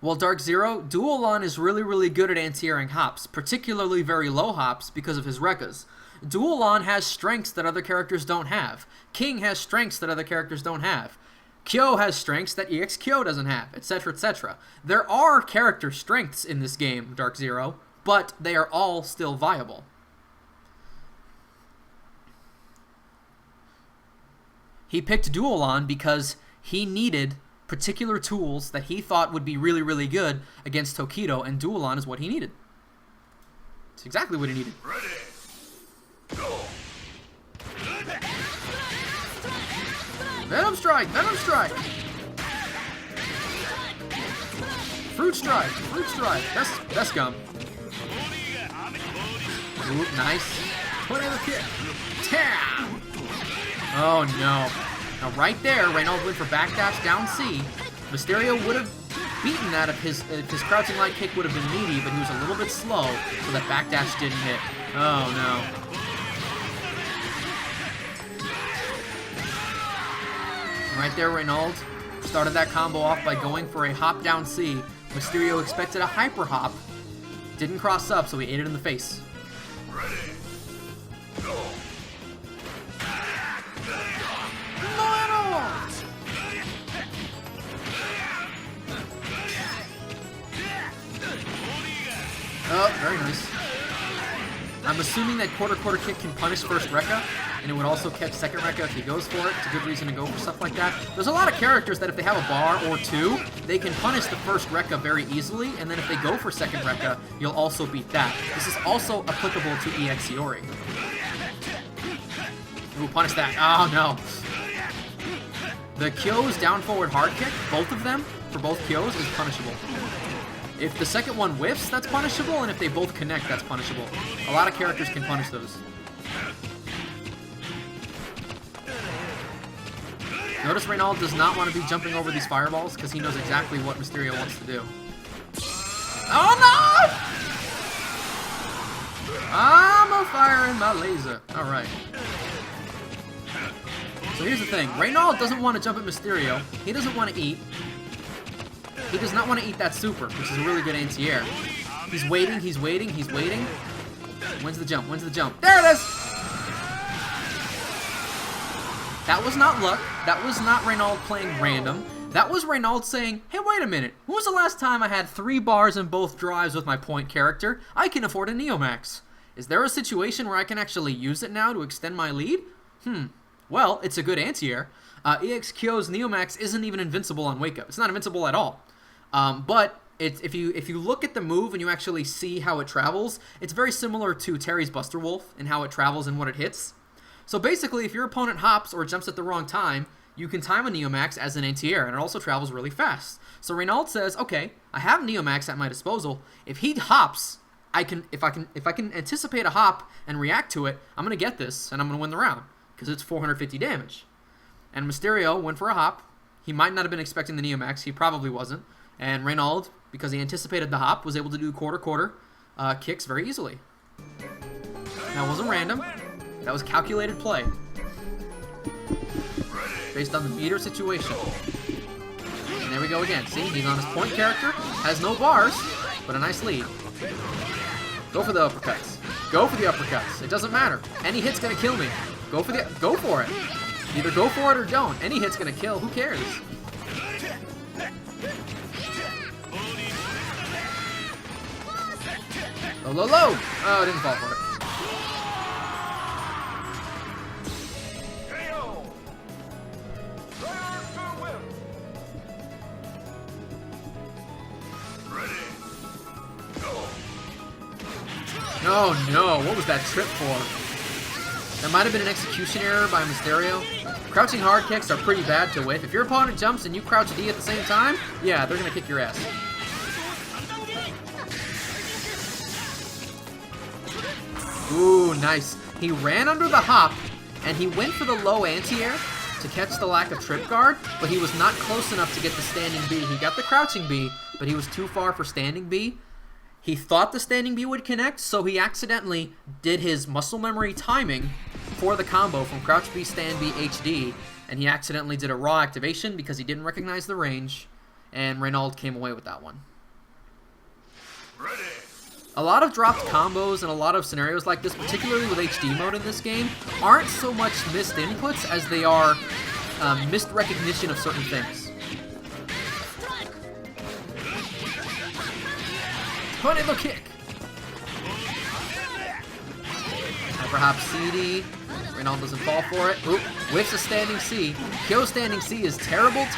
Well, Dark Zero, Duolon is really good at anti-airing hops, particularly very low hops because of his Rekkas. Duolon has strengths that other characters don't have. King has strengths that other characters don't have. Kyo has strengths that EX Kyo doesn't have, etc, etc. There are character strengths in this game, Dark Zero, but they are all still viable. He picked Duolon because he needed particular tools that he thought would be really good against Tokido, and Duolon is what he needed. It's exactly what he needed. Ready. Go. Venom Strike! Venom Strike! Fruit Strike! Fruit Strike! Best gum. Ooh, nice. Tornado kick! Tam! Oh no. Now right there, Reynald went for backdash down C. Misterio would have beaten that if his crouching light kick would have been meaty, but he was a little bit slow, so that backdash didn't hit. Oh no. Right there, Reynald started that combo off by going for a hop down C. Misterio expected a hyper hop. Didn't cross up, so he ate it in the face. Ready. Go. Oh, very nice. I'm assuming that quarter kick can punish first Rekka, and it would also catch second Rekka if he goes for it. It's a good reason to go for stuff like that. There's a lot of characters that if they have a bar or two, they can punish the first Rekka very easily, and then if they go for second Rekka, you'll also beat that. This is also applicable to EX Iori. Ooh, punish that. Oh, no. The Kyo's down forward hard kick, both of them, for both Kyos, is punishable. If the second one whiffs, that's punishable, and if they both connect, that's punishable. A lot of characters can punish those. Notice Reynald does not want to be jumping over these fireballs because he knows exactly what Misterio wants to do. Oh no! I'm a fire in my laser. Alright. So here's the thing. Reynald doesn't want to jump at Misterio. He doesn't want to eat. He does not want to eat that super, which is a really good anti-air. He's waiting, he's waiting, he's waiting. When's the jump? When's the jump? There it is! That was not luck. That was not Reynald playing random. That was Reynald saying, hey, wait a minute. When was the last time I had 3 bars in both drives with my point character? I can afford a Neomax. Is there a situation where I can actually use it now to extend my lead? Well, it's a good anti-air. EX Kyo's Neomax isn't even invincible on Wake Up. It's not invincible at all. But if you look at the move and you actually see how it travels, it's very similar to Terry's Buster Wolf and how it travels and what it hits. So basically, if your opponent hops or jumps at the wrong time, you can time a Neomax as an anti-air, and it also travels really fast. So Reynald says, okay, I have Neomax at my disposal. If he hops, if I can anticipate a hop and react to it, I'm gonna get this and I'm gonna win the round because it's 450 damage. And Misterio went for a hop. He might not have been expecting the Neomax. He probably wasn't. And Reynald, because he anticipated the hop, was able to do quarter kicks very easily. That wasn't random. That was calculated play based on the meter situation. And there we go again. See, he's on his point character, has no bars, but a nice lead. Go for the uppercuts. Go for the uppercuts. It doesn't matter. Any hit's gonna kill me. Go for it. Either go for it or don't. Any hit's gonna kill. Who cares? Low. Oh, didn't fall for it. Oh no, what was that trip for? That might have been an execution error by Misterio. Crouching hard kicks are pretty bad to whiff. If your opponent jumps and you crouch D at the same time, yeah, they're gonna kick your ass. Ooh, nice. He ran under the hop, and he went for the low anti-air to catch the lack of trip guard, but he was not close enough to get the standing B. He got the crouching B, but he was too far for standing B. He thought the standing B would connect, so he accidentally did his muscle memory timing for the combo from crouch B, stand B, HD, and he accidentally did a raw activation because he didn't recognize the range, and Reynald came away with that one. Ready. A lot of dropped combos and a lot of scenarios like this, particularly with HD mode in this game, aren't so much missed inputs as they are missed recognition of certain things. Tornado kick! And perhaps CD. Reynald doesn't fall for it. Oop, whiffs a standing C. Kyo standing C is terrible. If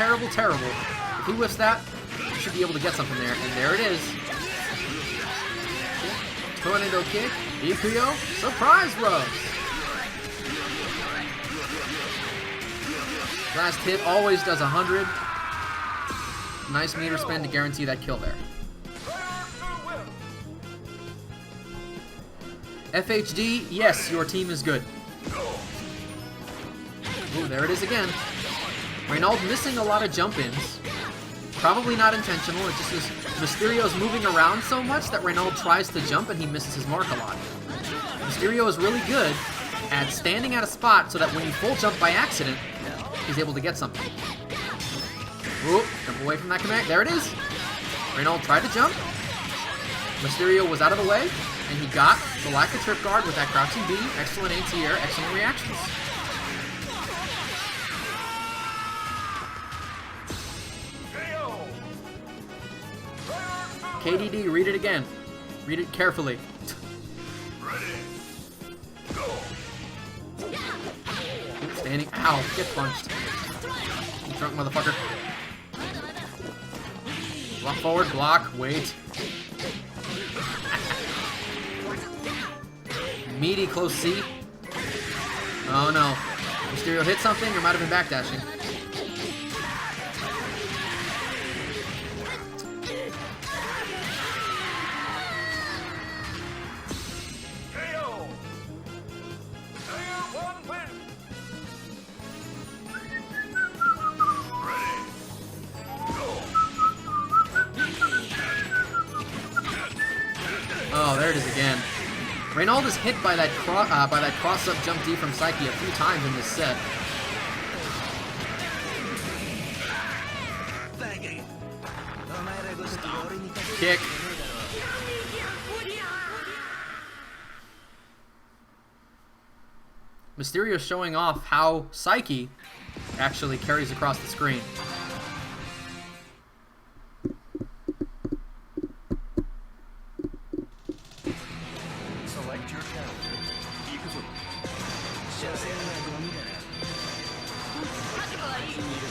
he whiffs that, he should be able to get something there. And there it is. Tornado kick. Ikuyo. Surprise roast. Last hit always does 100. Nice meter spin to guarantee that kill there. FHD, yes, your team is good. Ooh, there it is again. Reynald missing a lot of jump-ins. Probably not intentional, it just is Mysterio's moving around so much that Reynald tries to jump and he misses his mark a lot. Mysterio is really good at standing at a spot so that when you full jump by accident, he's able to get something. Ooh, jump away from that command. There it is. Reynald tried to jump. Mysterio was out of the way. And he got the lack of trip guard with that crouching B. Excellent anti-air, excellent reactions. KDD, read it again. Read it carefully. Ready. Go. Standing. Ow, get punched. You drunk motherfucker. Block forward, block, wait. Meaty close C. Oh no. Mysterio hit something or might have been backdashing. KO. Player one win. Ready. Go. Oh, there it is again. Reynald is hit by that cross-up jump D from Psyche a few times in this set. Kick. Misterio showing off how Psyche actually carries across the screen. Select your character.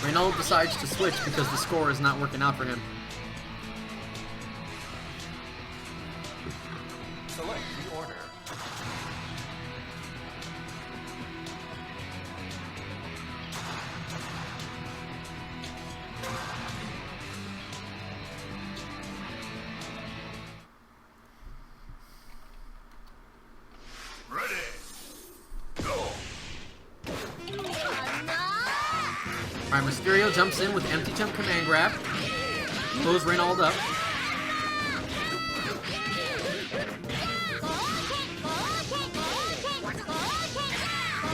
Reynald decides to switch because the score is not working out for him. Alright, Misterio jumps in with empty jump command grab. Blows Reynald up.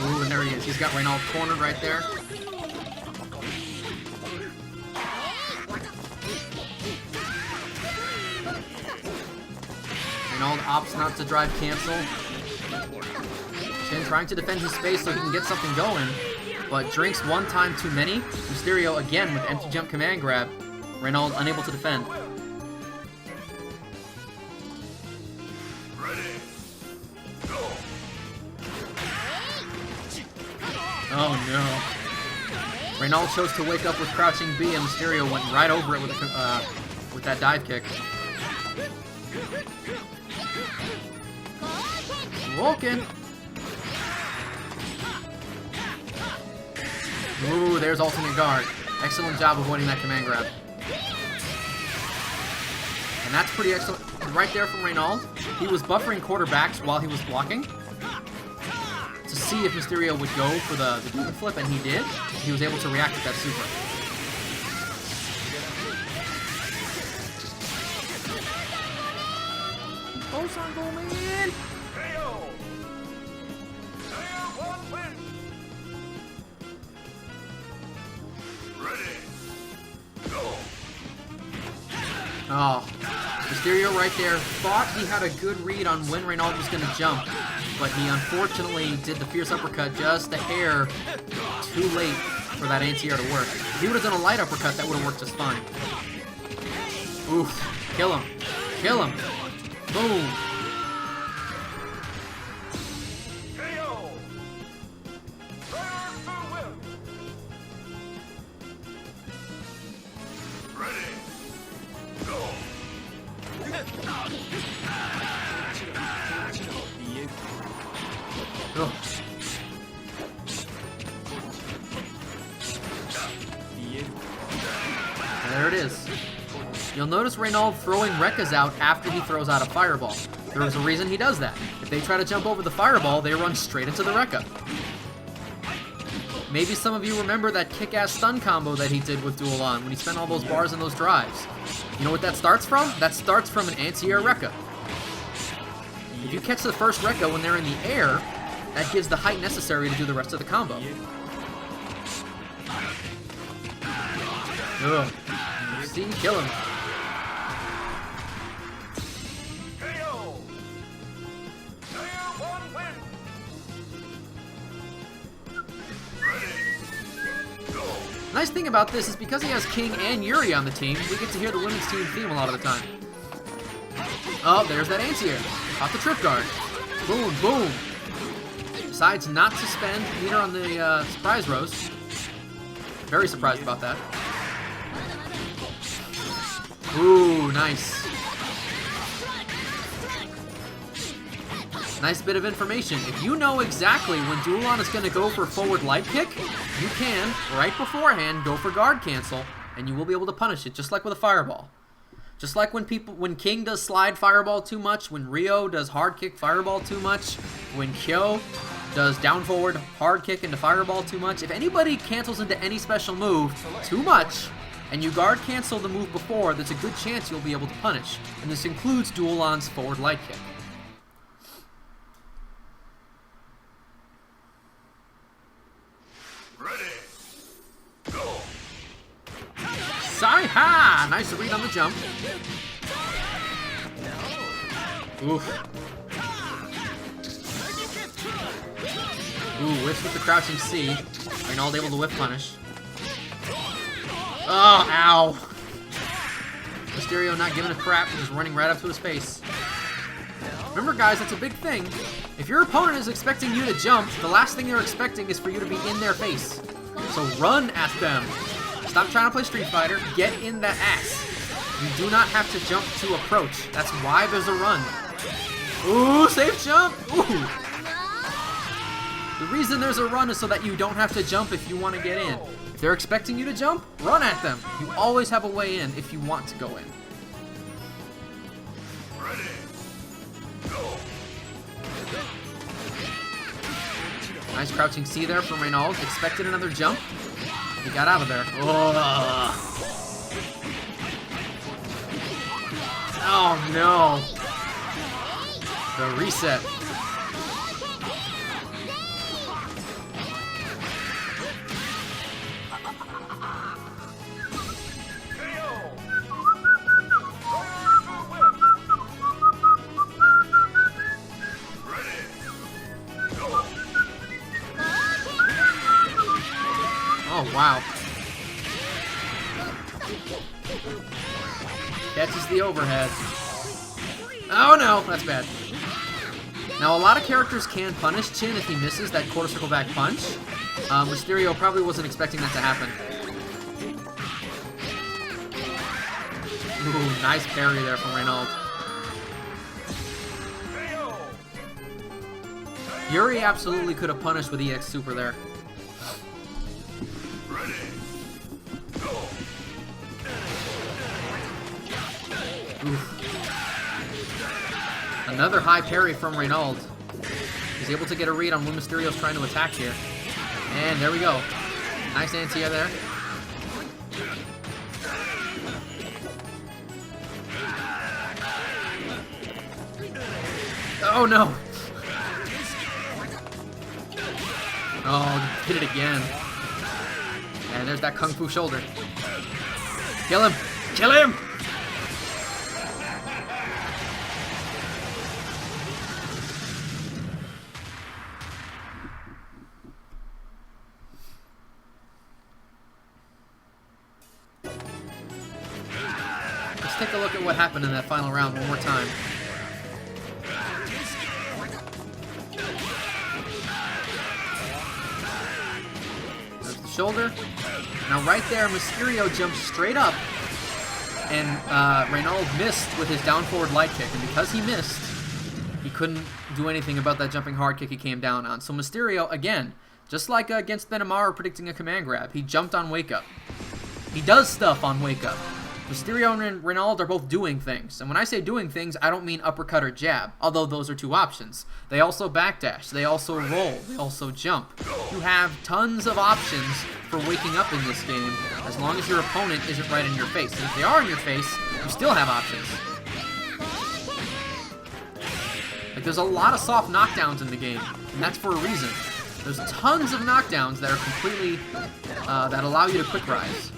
Ooh, and there he is. He's got Reynald cornered right there. Reynald opts not to drive cancel. Shin trying to defend his space so he can get something going, but drinks one time too many. Misterio again with empty jump command grab. Reynald unable to defend. Oh no. Reynald chose to wake up with crouching B, and Misterio went right over it with that dive kick. Vulcan. Ooh, there's alternate guard. Excellent job avoiding that command grab. And that's pretty excellent. Right there from Reynald. He was buffering quarterbacks while he was blocking to see if Misterio would go for the demon flip, and he did. He was able to react with that super. Boson go man! KO! Player 1 wins! Ready! Go! Oh, Misterio right there thought he had a good read on when Reynald was going to jump, but he unfortunately did the fierce uppercut just a hair too late for that anti-air to work. If he would have done a light uppercut, that would have worked just fine. Oof. Kill him. Kill him. Boom. KO! Player 2 wins! Ready! Go! Oh. There it is. You'll notice Reynald throwing Rekkas out after he throws out a fireball. There is a reason he does that. If they try to jump over the fireball, they run straight into the Rekka. Maybe some of you remember that kick-ass stun combo that he did with Duel On when he spent all those bars in those drives. You know what that starts from? That starts from an anti-air Rekka. If you catch the first Rekka when they're in the air, that gives the height necessary to do the rest of the combo. Ugh. See? Kill him. KO! Player 1 wins! Ready! Go! Nice thing about this is because he has King and Yuri on the team, we get to hear the women's team theme a lot of the time. Oh, there's that anti-air. Off the trip guard. Boom, boom. Decides not to spend meter on the surprise roast. Very surprised about that. Ooh, nice. Nice bit of information. If you know exactly when Duel On is going to go for forward light kick, you can, right beforehand, go for guard cancel, and you will be able to punish it, just like with a fireball. Just like when King does slide fireball too much, when Ryo does hard kick fireball too much, when Kyo does down forward hard kick into fireball too much. If anybody cancels into any special move too much, and you guard cancel the move before, there's a good chance you'll be able to punish. And this includes Duel On's forward light kick. Ready! Go! Sai-ha! Nice read on the jump. Oof. Ooh, whiffs with the crouching C. Reynald able to whiff punish. Oh, ow. Misterio not giving a crap and just running right up to his face. Remember, guys, that's a big thing. If your opponent is expecting you to jump, the last thing they're expecting is for you to be in their face. So run at them. Stop trying to play Street Fighter. Get in that ass. You do not have to jump to approach. That's why there's a run. Ooh, safe jump. Ooh. The reason there's a run is so that you don't have to jump if you want to get in. If they're expecting you to jump, run at them. You always have a way in if you want to go in. Ready! Go! Nice crouching C there from Reynald. Expected another jump. He got out of there. Ugh. Oh no. The reset. Oh, wow. Catches the overhead. Oh no, that's bad. Now, a lot of characters can punish Chin if he misses that quarter circle back punch. Misterio probably wasn't expecting that to happen. Ooh, nice parry there from Reynald. Yuri absolutely could have punished with EX Super there. Oof. Another high parry from Reynald. He's able to get a read on when Mysterio's trying to attack here. And there we go. Nice anti-air there. Oh no! Oh, hit it again. And there's that Kung Fu shoulder. Kill him! Kill him! Let's take a look at what happened in that final round one more time. There's the shoulder. Now right there, Misterio jumps straight up, and Reynald missed with his down forward light kick, and because he missed, he couldn't do anything about that jumping hard kick he came down on. So Misterio, again, just like against Benimaru predicting a command grab, he jumped on wake up. He does stuff on wake up. Misterio and Reynald are both doing things. And when I say doing things, I don't mean uppercut or jab, although those are two options. They also backdash, they also roll, they also jump. You have tons of options for waking up in this game, as long as your opponent isn't right in your face. And if they are in your face, you still have options. Like, there's a lot of soft knockdowns in the game, and that's for a reason. There's tons of knockdowns that are completely, that allow you to quick rise.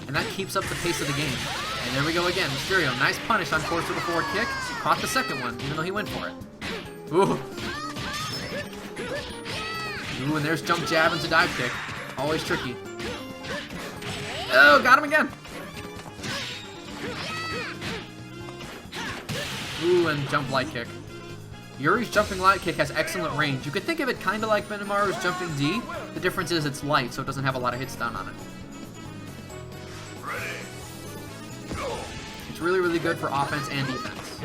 And that keeps up the pace of the game. And there we go again. Misterio, nice punish on course with the forward kick. Caught the second one, even though he went for it. Ooh. Ooh, and there's jump jab into dive kick. Always tricky. Oh, got him again. Ooh, and jump light kick. Yuri's jumping light kick has excellent range. You could think of it kind of like Benimaru's jumping D. The difference is it's light, so it doesn't have a lot of hits down on it. It's really, really good for offense and defense.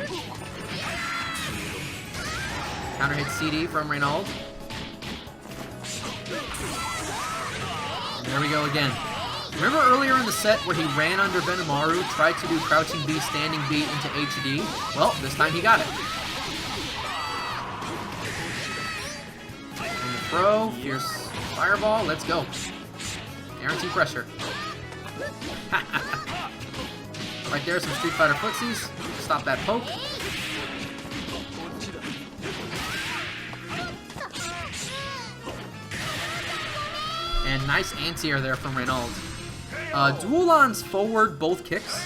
Counter hit CD from Reynald. And there we go again. Remember earlier in the set where he ran under Benimaru, tried to do crouching B, standing B into HD? Well, this time he got it. And the throw, fierce fireball, let's go. Guarantee pressure. Right there, some Street Fighter footsies. Stop that poke. And nice anti-air there from Reynald. Duolan's forward both kicks.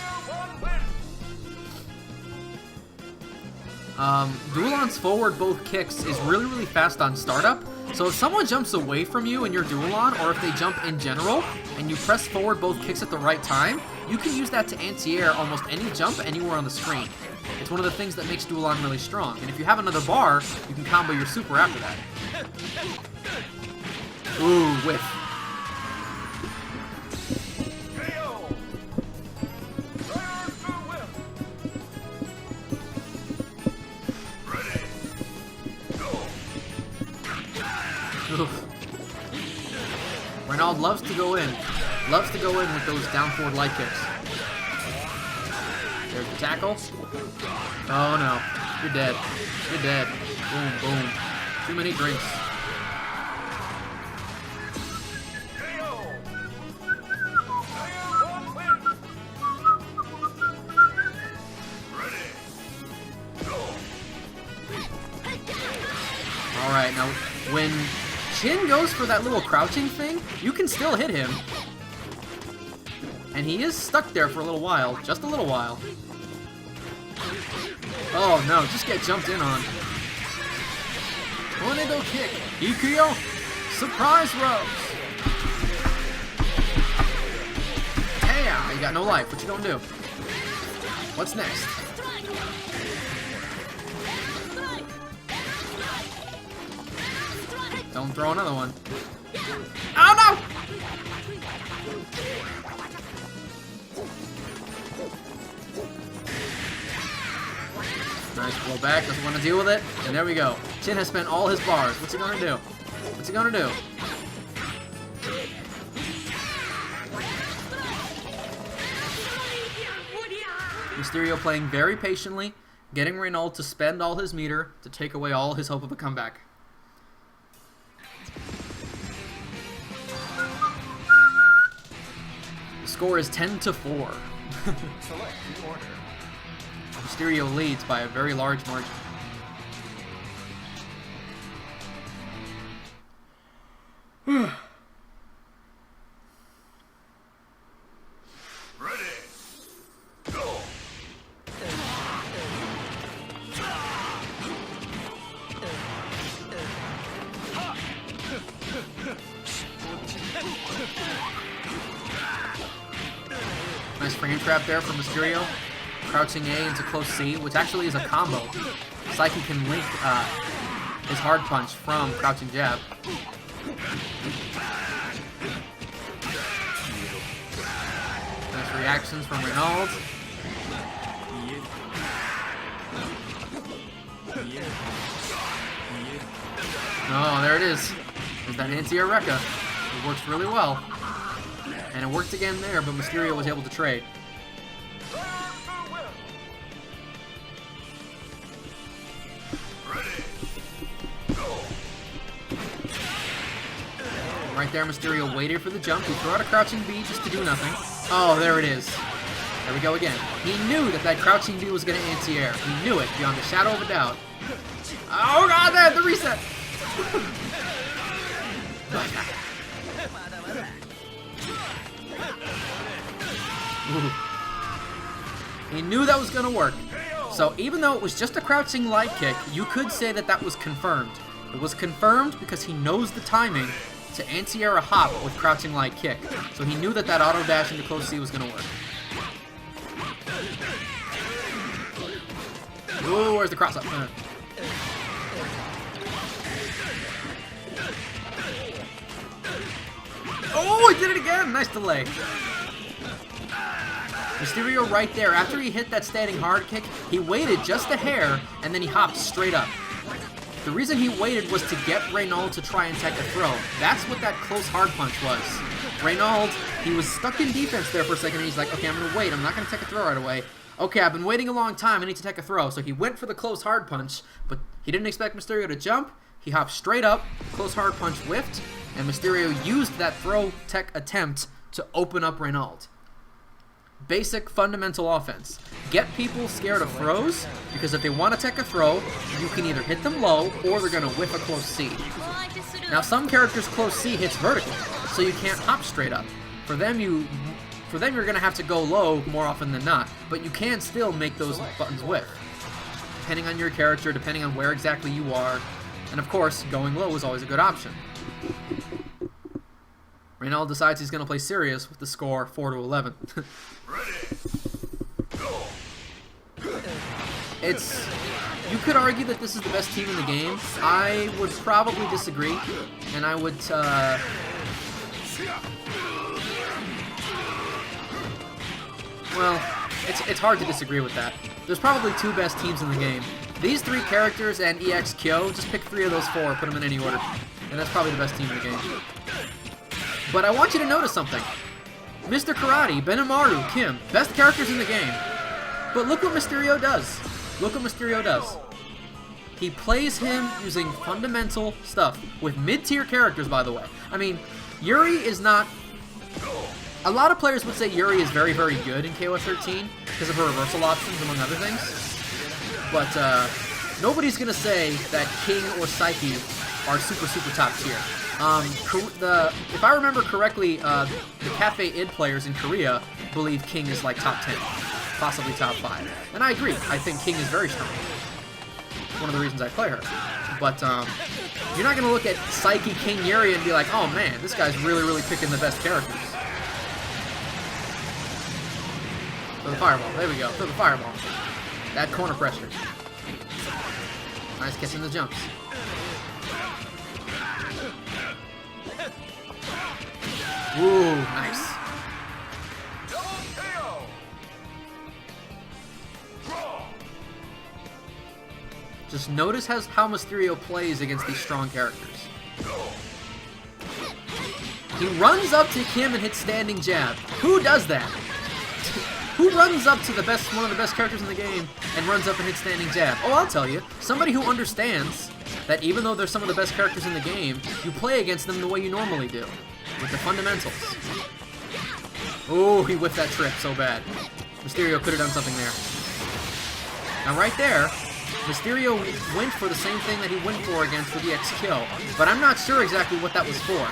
Duolan's forward both kicks is really, really fast on startup. So if someone jumps away from you in your Duolan, or if they jump in general, and you press forward both kicks at the right time, you can use that to anti-air almost any jump anywhere on the screen. It's one of the things that makes Duolan really strong. And if you have another bar, you can combo your super after that. Ooh, whiff. Reynald loves to go in. Loves to go in with those down forward light kicks. There's the tackle. Oh no. You're dead. You're dead. Boom, boom. Too many drinks. goes for that little crouching thing, you can still hit him. And he is stuck there for a little while, just a little while. Oh no, just get jumped in on. Tornado kick, Ikyo, surprise rose. Hey, you got no life, what you gonna do? What's next? Don't throw another one. Oh no! Nice blow back, doesn't want to deal with it. And there we go. Chin has spent all his bars. What's he gonna do? What's he gonna do? Misterio playing very patiently, getting Reynald to spend all his meter to take away all his hope of a comeback. The score is 10-4. Select the order. Misterio leads by a very large margin. Ready. Go. Nice frame trap there from Misterio. Crouching A into close C, which actually is a combo. Psyche can link his hard punch from crouching jab. Nice reactions from Reynald. Oh, there it is. There's that anti-air Rekka. It works really well. And it worked again there, but Misterio was able to trade. Right there, Misterio waited for the jump. He threw out a crouching B just to do nothing. Oh, there it is. There we go again. He knew that that crouching B was going to anti-air. He knew it beyond the shadow of a doubt. Oh god, there, the reset! Ooh. He knew that was going to work. So even though it was just a crouching light kick, you could say that that was confirmed. It was confirmed because he knows the timing to anti-air a hop with crouching light kick. So he knew that that auto dash into close C was going to work. Ooh, where's the cross up? Oh, he did it again! Nice delay. Misterio right there, after he hit that standing hard kick, he waited just a hair, and then he hopped straight up. The reason he waited was to get Reynald to try and tech a throw. That's what that close hard punch was. Reynald, he was stuck in defense there for a second, and he's like, okay, I'm going to wait. I'm not going to tech a throw right away. Okay, I've been waiting a long time. I need to tech a throw. So he went for the close hard punch, but he didn't expect Misterio to jump. He hopped straight up, close hard punch whiffed, and Misterio used that throw tech attempt to open up Reynald. Basic fundamental offense. Get people scared of throws, because if they want to tech a throw, you can either hit them low, or they're going to whiff a close C. Now some characters' close C hits vertical, so you can't hop straight up. For them you're going to have to go low more often than not, but you can still make those buttons whiff. Depending on your character, depending on where exactly you are, and of course, going low is always a good option. Reynald decides he's going to play serious with the score 4-11. You could argue that this is the best team in the game. I would probably disagree, and I would, well, it's hard to disagree with that. There's probably two best teams in the game. These three characters and EX Kyo, just pick three of those four, put them in any order, and that's probably the best team in the game. But I want you to notice something. Mr. Karate, Benimaru, Kim, best characters in the game. But look what Misterio does. Look what Misterio does. He plays him using fundamental stuff with mid-tier characters, by the way. I mean, Yuri is not... A lot of players would say Yuri is very, very good in KOF 13 because of her reversal options, among other things. But nobody's going to say that King or Psyche are super, super top tier. If I remember correctly, the Cafe id players in Korea believe King is like top 10, possibly top 5. And I agree. I think King is very strong. One of the reasons I play her. But you're not going to look at Psyche King Yuri and be like, oh man, this guy's really, really picking the best characters. Throw the fireball. There we go. Throw the fireball. That corner pressure. Nice catching the jumps. Ooh, nice. Just notice how Misterio plays against these strong characters. He runs up to Kim and hits standing jab. Who does that? Who runs up to one of the best characters in the game and runs up and hits standing jab? Oh, I'll tell you. Somebody who understands that even though they're some of the best characters in the game, you play against them the way you normally do, with the fundamentals. Oh, he whiffed that trip so bad. Misterio could have done something there. Now right there, Misterio went for the same thing that he went for against with the EX kill, but I'm not sure exactly what that was for.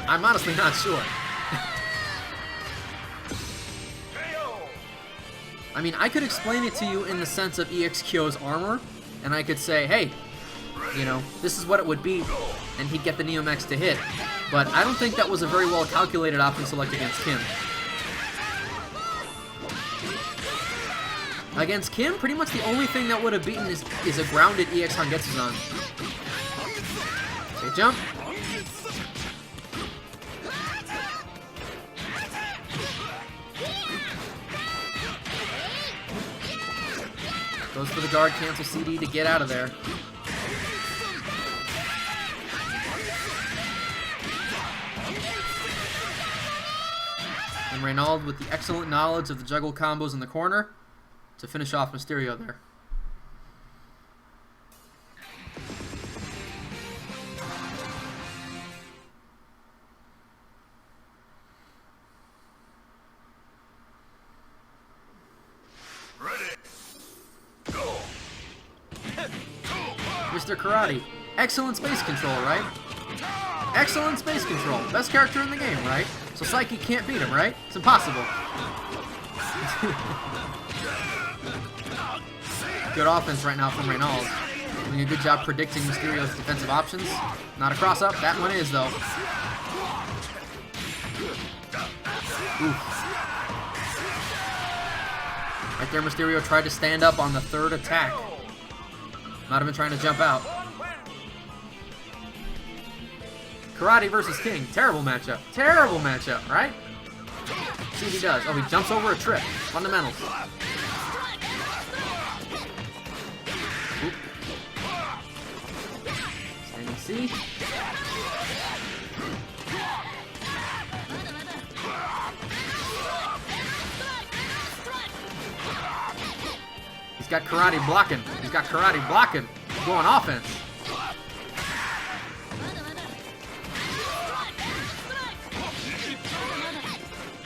I'm honestly not sure. I mean, I could explain it to you in the sense of EXQ's armor, and I could say, hey, you know, this is what it would be, and he'd get the Neomax to hit. But I don't think that was a very well calculated option select against Kim. Against Kim, pretty much the only thing that would have beaten is a grounded EX Hangetsuzan. Okay, jump. Goes for the guard cancel CD to get out of there. And Reynald with the excellent knowledge of the juggle combos in the corner to finish off Misterio there. Mr. Karate. Excellent space control, right? Excellent space control. Best character in the game, right? So Psyche can't beat him, right? It's impossible. Good offense right now from Reynald. Doing a good job predicting Mysterio's defensive options. Not a cross-up. That one is, though. Oof. Right there, Mysterio tried to stand up on the third attack. Not even trying to jump out. Karate versus King. Terrible matchup. Terrible matchup, right? See what he does. Oh, he jumps over a trip. Fundamentals. Oop. Standing C. He's got karate blocking. He's got karate blocking. He's going offense.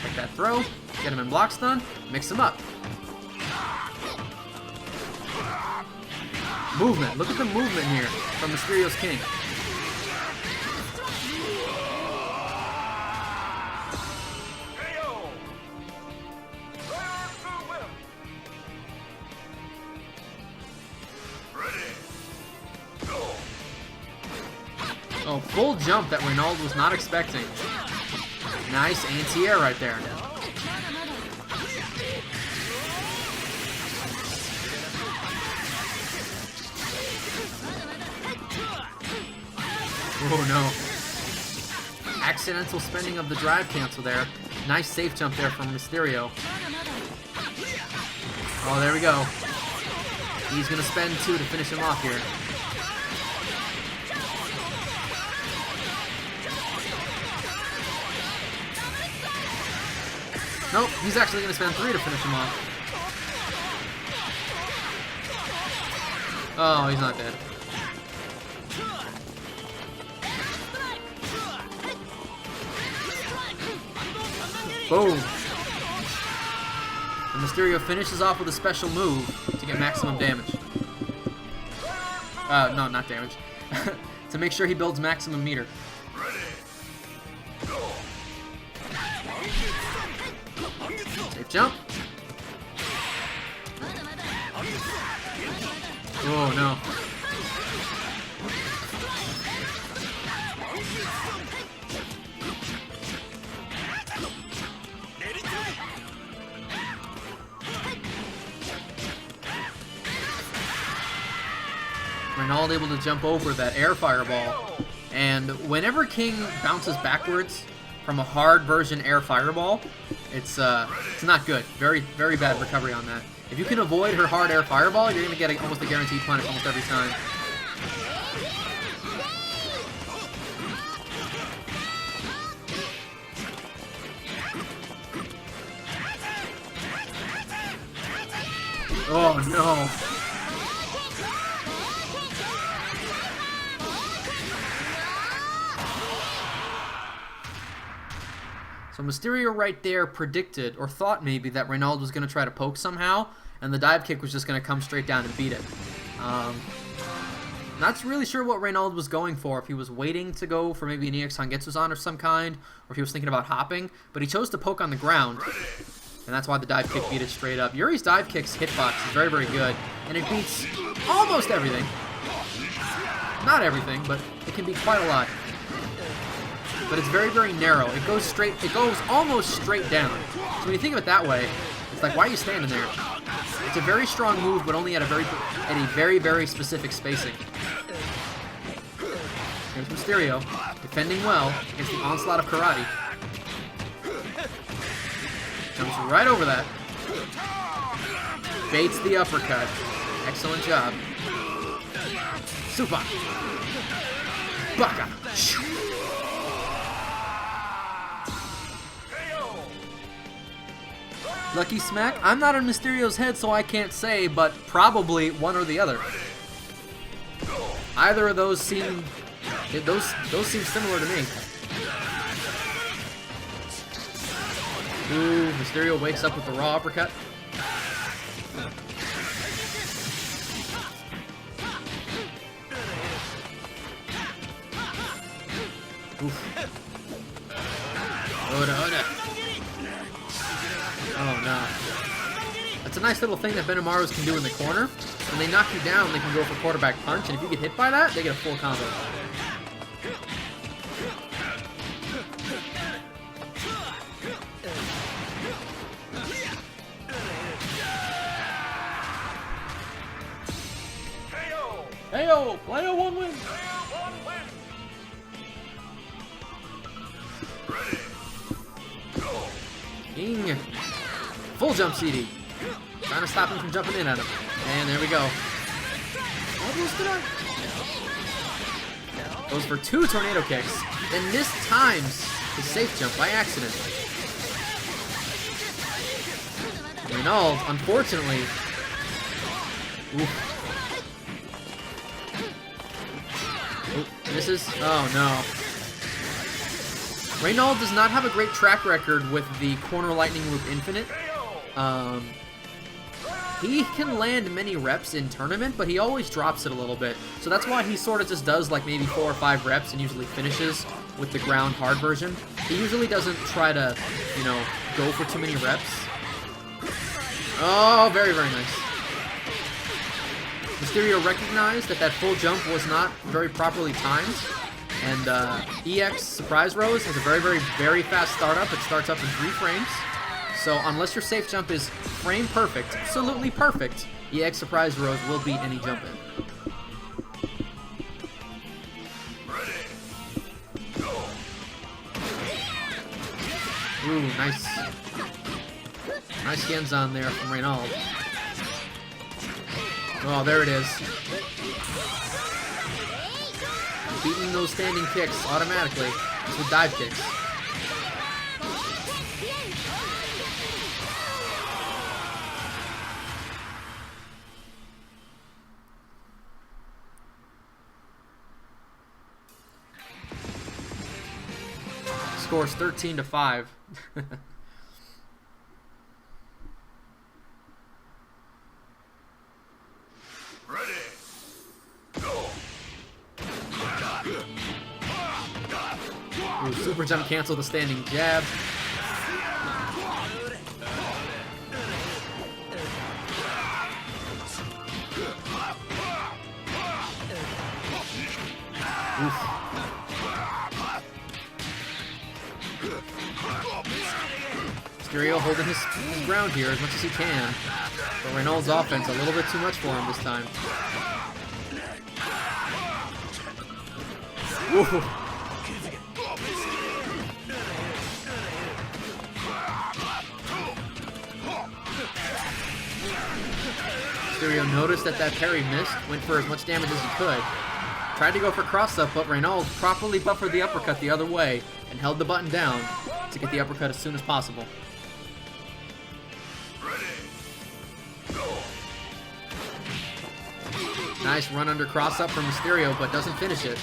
Take that throw. Get him in block stun. Mix him up. Movement. Look at the movement here from Mysterio's King. Oh, full jump that Reynald was not expecting. Nice anti-air right there. Oh no. Accidental spending of the drive cancel there. Nice safe jump there from Misterio. Oh, there we go. He's going to spend 2 to finish him off here. Nope, he's actually going to spend 3 to finish him off. Oh, he's not dead. Boom. And Mysterio finishes off with a special move to get maximum damage. No, not damage. to make sure he builds maximum meter. Safe jump. Oh no. Reynald able to jump over that air fireball, and whenever King bounces backwards from a hard version air fireball, it's not good. Very, very bad recovery on that. If you can avoid her hard air fireball, you're gonna get almost a guaranteed punish almost every time. Oh no. So Misterio right there predicted, or thought maybe, that Reynald was going to try to poke somehow, and the dive kick was just going to come straight down and beat it. Not really sure what Reynald was going for, if he was waiting to go for maybe an EX Hangetsuzan of some kind, or if he was thinking about hopping, but he chose to poke on the ground, and that's why the dive kick beat it straight up. Yuri's dive kick's hitbox is very, very good, and it beats almost everything. Not everything, but it can be quite a lot. But it's very, very narrow. It goes straight, it goes almost straight down. So when you think of it that way, it's like, why are you standing there? It's a very strong move, but only at a very, very specific spacing. Here's Misterio, defending well against the onslaught of karate. Jumps right over that. Baits the uppercut. Excellent job. Super. Baka. Lucky smack? I'm not on Mysterio's head, so I can't say, but probably one or the other. Either of those seem... Those seem similar to me. Ooh, Misterio wakes up with the raw uppercut. Oof. Oda, Oda. Oh no. That's a nice little thing that Benamaros can do in the corner. When they knock you down, they can go for quarterback punch, and if you get hit by that, they get a full combo. Heyo! Player one win! King. Full jump CD. Trying to stop him from jumping in at him. And there we go. Goes for 2 tornado kicks. Then missed times his safe jump by accident. Reynald, unfortunately. Oof. Oop, misses. Oh no. Reynald does not have a great track record with the corner lightning loop infinite. He can land many reps in tournament, but he always drops it a little bit. So that's why he sort of just does like maybe 4 or 5 reps and usually finishes with the ground hard version. He usually doesn't try to, you know, go for too many reps. Oh, very, very nice. Mysterio recognized that full jump was not very properly timed. And EX Surprise Rose has a very, very, very fast startup. It starts up in 3 frames. So unless your safe jump is frame perfect, absolutely perfect, EX Surprise Rose will beat any jump in. Ooh, nice. Nice Genzan there from Reynald. Oh, there it is. Beating those standing kicks automatically with dive kicks. Scores 13-5. super jump cancel the standing jab. Oof. Misterio holding his ground here as much as he can. But Reynald's offense a little bit too much for him this time. Ooh. Misterio noticed that parry missed, went for as much damage as he could. Tried to go for cross-up, but Reynald properly buffered the uppercut the other way and held the button down to get the uppercut as soon as possible. Nice run under cross-up from Misterio, but doesn't finish it.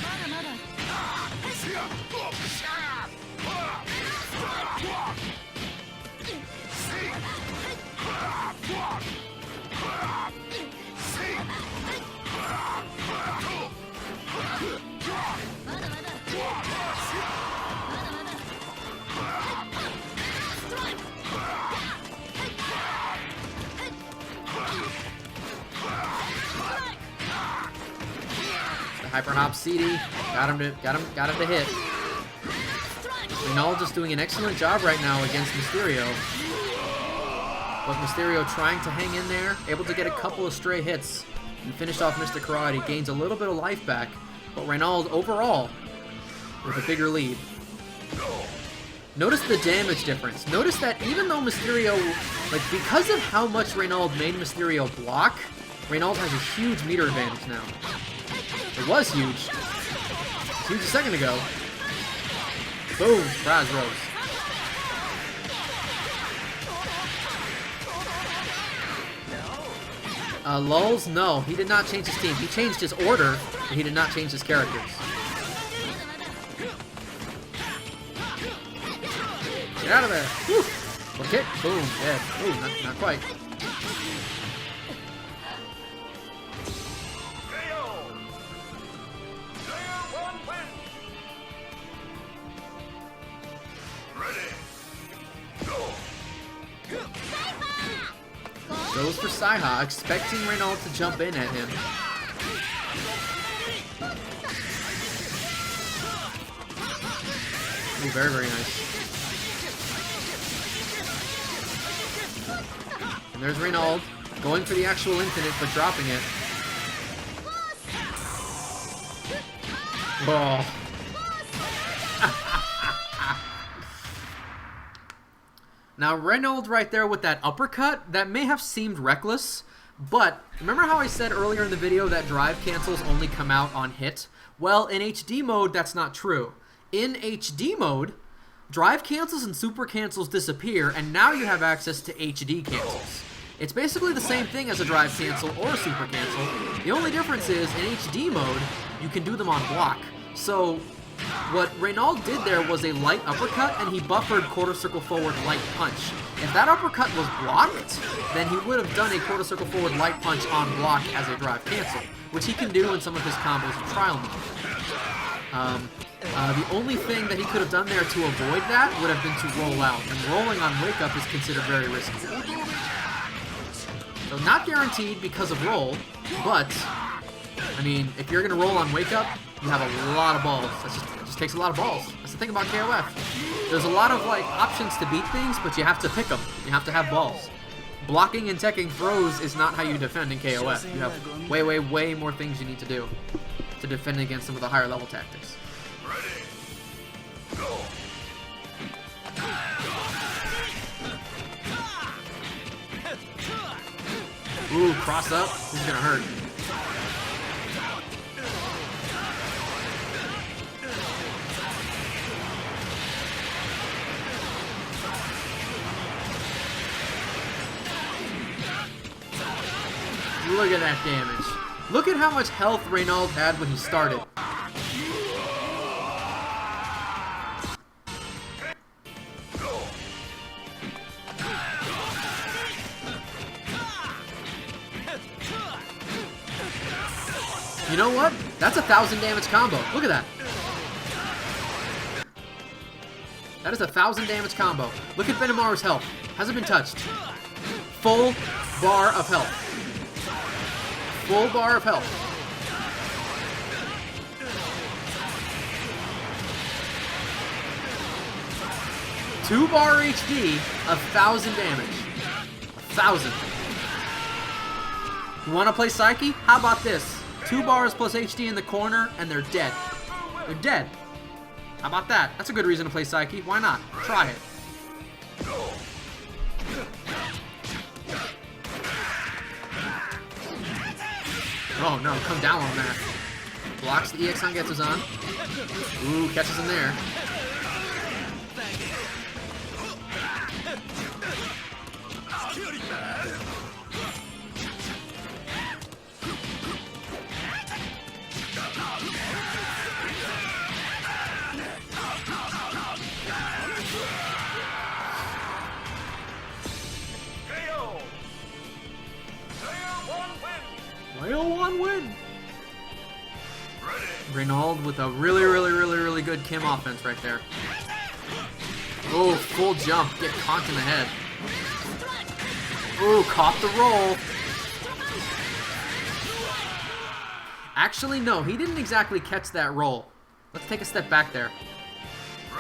Hyper hop CD, got him to hit. Reynald just doing an excellent job right now against Misterio. But Misterio trying to hang in there, able to get a couple of stray hits and finish off Mr. Karate, gains a little bit of life back, but Reynald overall with a bigger lead. Notice the damage difference. Notice that even though Misterio, because of how much Reynald made Misterio block, Reynald has a huge meter advantage now. It was huge. Huge a second ago. Boom, surprise rose. Lulz, no, he did not change his team. He changed his order, but he did not change his characters. Get out of there. Woo. One kick, boom, dead. Ooh, not quite. Goes for Saiha, expecting Reynald to jump in at him. Ooh, very, very nice. And there's Reynald, going for the actual infinite, but dropping it. Oh. Now, Reynald right there with that uppercut, that may have seemed reckless, but remember how I said earlier in the video that drive cancels only come out on hit? Well, in HD mode, that's not true. In HD mode, drive cancels and super cancels disappear, and now you have access to HD cancels. It's basically the same thing as a drive cancel or a super cancel. The only difference is, in HD mode, you can do them on block. So what Reynald did there was a light uppercut, and he buffered quarter circle forward light punch. If that uppercut was blocked, then he would have done a quarter circle forward light punch on block as a drive cancel, which he can do in some of his combos in trial mode. The only thing that he could have done there to avoid that would have been to roll out, and rolling on wake up is considered very risky. So not guaranteed because of roll, but I mean, if you're gonna roll on wake up, you have a lot of balls. It just takes a lot of balls. That's the thing about KOF. There's a lot of options to beat things, but you have to pick them. You have to have balls. Blocking and teching throws is not how you defend in KOF. You have way, way, way more things you need to do to defend against some of the higher level tactics. Ooh, cross up. This is gonna hurt. Look at that damage. Look at how much health Reynald had when he started. You know what? That's a 1,000 damage combo. Look at that. That is 1,000 damage combo. Look at Benimaru's health. Hasn't been touched. Full bar of health. Full bar of health. Two bar HD, 1,000 damage. 1,000. You want to play Psyche? How about this? 2 bars plus HD in the corner, and they're dead. They're dead. How about that? That's a good reason to play Psyche. Why not? Try it. Oh no, come down on that. Blocks the EX Zangetsu's on. Ooh, catches him there. One win. Reynald with a really good Kim offense right there. Oh, full jump. Get conked in the head. Oh, caught the roll. Actually, no, he didn't exactly catch that roll. Let's take a step back there.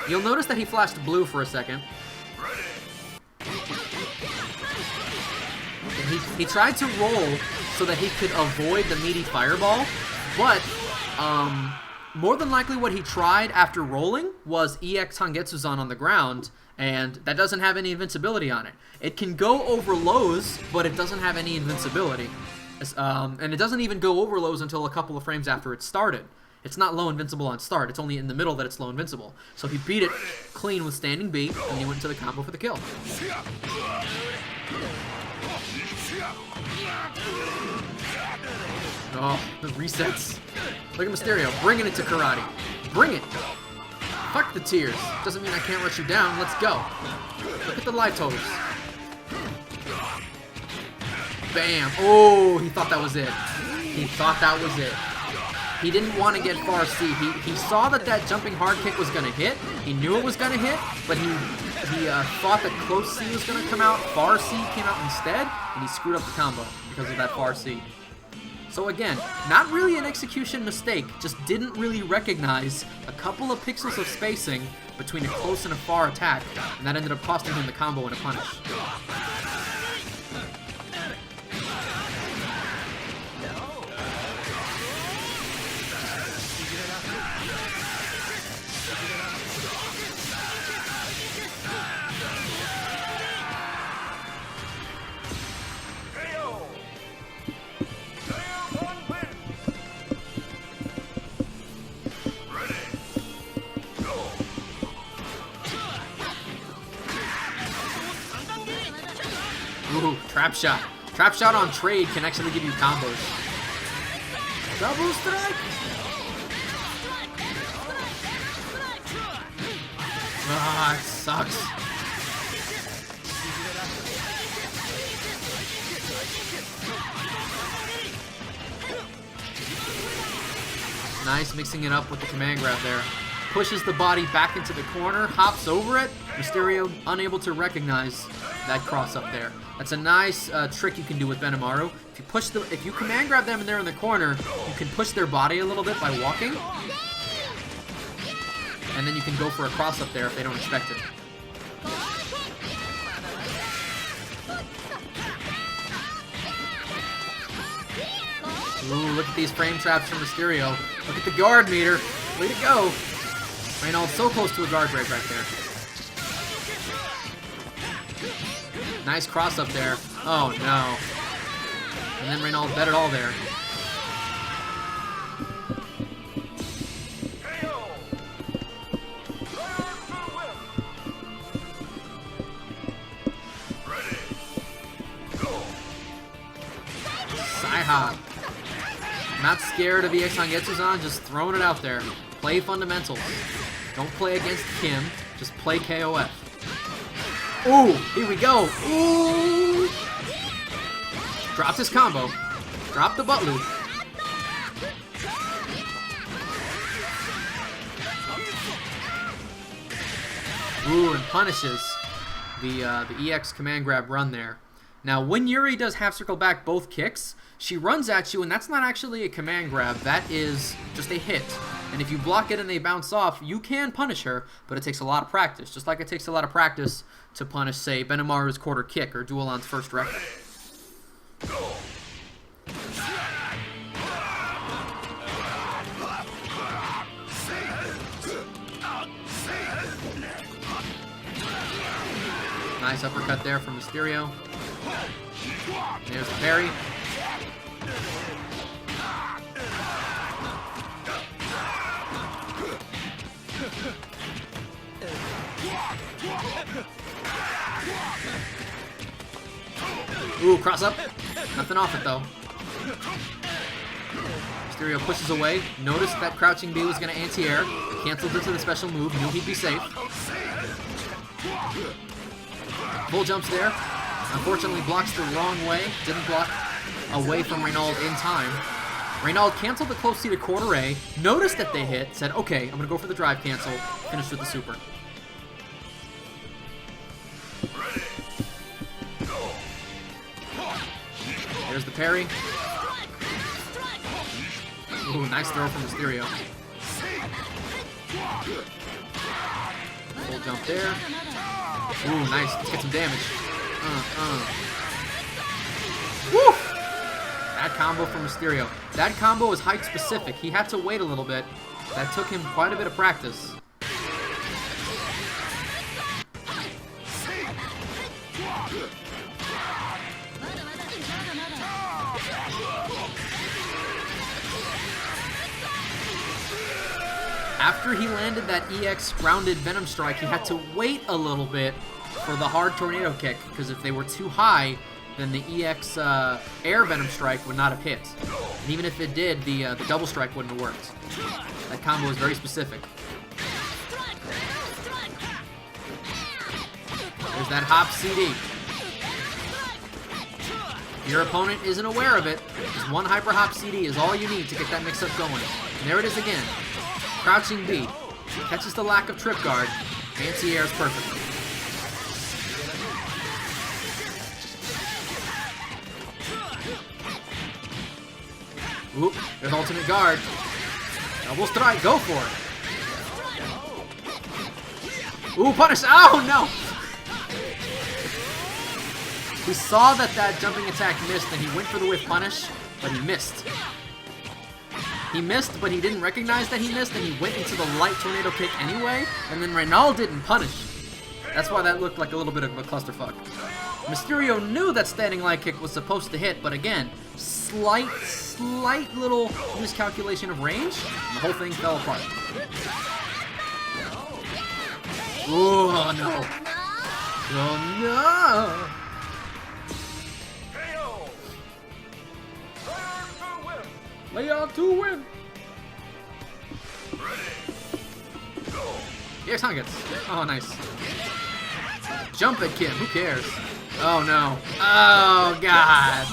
You'll notice that he flashed blue for a second. He tried to roll so that he could avoid the meaty fireball, but more than likely what he tried after rolling was EX Zangetsu-zan on the ground, and that doesn't have any invincibility on it. It can go over lows, but it doesn't have any invincibility. And it doesn't even go over lows until a couple of frames after it started. It's not low invincible on start, it's only in the middle that it's low invincible. So he beat it clean with standing B, and he went into the combo for the kill. Oh, the resets. Look at Misterio, bringing it to karate. Bring it. Fuck the tears. Doesn't mean I can't rush you down. Let's go. Look at the life totals. Bam. Oh, he thought that was it. He thought that was it. He didn't want to get far C. He saw that that jumping hard kick was going to hit. He knew it was going to hit, but he thought that close C was going to come out. Far C came out instead, and he screwed up the combo because of that far C. So again, not really an execution mistake, just didn't really recognize a couple of pixels of spacing between a close and a far attack, and that ended up costing him the combo and a punish. Ooh, trap shot. Trap shot on trade can actually give you combos. Double strike! Ah, it sucks. Nice mixing it up with the command grab there. Pushes the body back into the corner, hops over it. Misterio unable to recognize that cross up there. That's a nice trick you can do with Benimaru. If you command grab them and they're in the corner, you can push their body a little bit by walking, and then you can go for a cross up there if they don't expect it. Ooh, look at these frame traps from Misterio. Look at the guard meter. Way to go. Reynald so close to a guard break right there. Nice cross up there. Oh no. And then Reynald bet it all there. Sci-hop. Not scared of EX Zangetsu-zan, just throwing it out there. Play fundamentals. Don't play against Kim, just play KOF. Ooh, here we go. Ooh. Drops his combo. Drop the butt loop. Ooh, and punishes the EX command grab run there. Now, when Yuri does half circle back both kicks, she runs at you, and that's not actually a command grab. That is just a hit. And if you block it and they bounce off, you can punish her, but it takes a lot of practice. Just like it takes a lot of practice to punish, say, Benimaru's quarter kick or Duelan's first record. Nice uppercut there from Misterio. There's the parry. Ooh, cross up. Nothing off it though. Misterio pushes away. Noticed that crouching B was going to anti-air. Canceled into the special move. Knew he'd be safe. Full jumps there. Unfortunately blocks the wrong way. Didn't block away from Reynald in time. Reynald canceled the close seated quarter A. Noticed that they hit. Said, okay, I'm going to go for the drive cancel. Finished with the super. There's the parry. Ooh, nice throw from Misterio. Full jump there. Ooh, nice. Let's get some damage. Woo! That combo from Misterio. That combo is height specific. He had to wait a little bit. That took him quite a bit of practice. After he landed that EX grounded Venom Strike, he had to wait a little bit for the hard Tornado Kick, because if they were too high, then the EX Air Venom Strike would not have hit. And even if it did, the Double Strike wouldn't have worked. That combo is very specific. There's that Hop CD. Your opponent isn't aware of it. Just one Hyper Hop CD is all you need to get that mix-up going. And there it is again. Crouching B. Catches the lack of trip guard. Anti-airs perfectly. Oop, there's ultimate guard. Double strike, go for it. Ooh, punish. Oh, no. He saw that jumping attack missed, and he went for the whiff punish, but he missed. He missed, but he didn't recognize that he missed, and he went into the light tornado kick anyway, and then Reynald didn't punish. That's why that looked like a little bit of a clusterfuck. Mysterio knew that standing light kick was supposed to hit, but again, slight little miscalculation of range, and the whole thing fell apart. Oh no! Oh no! Layout to win! Here's Huggins. Oh, nice. Jump at Kim, who cares? Oh no. Oh god.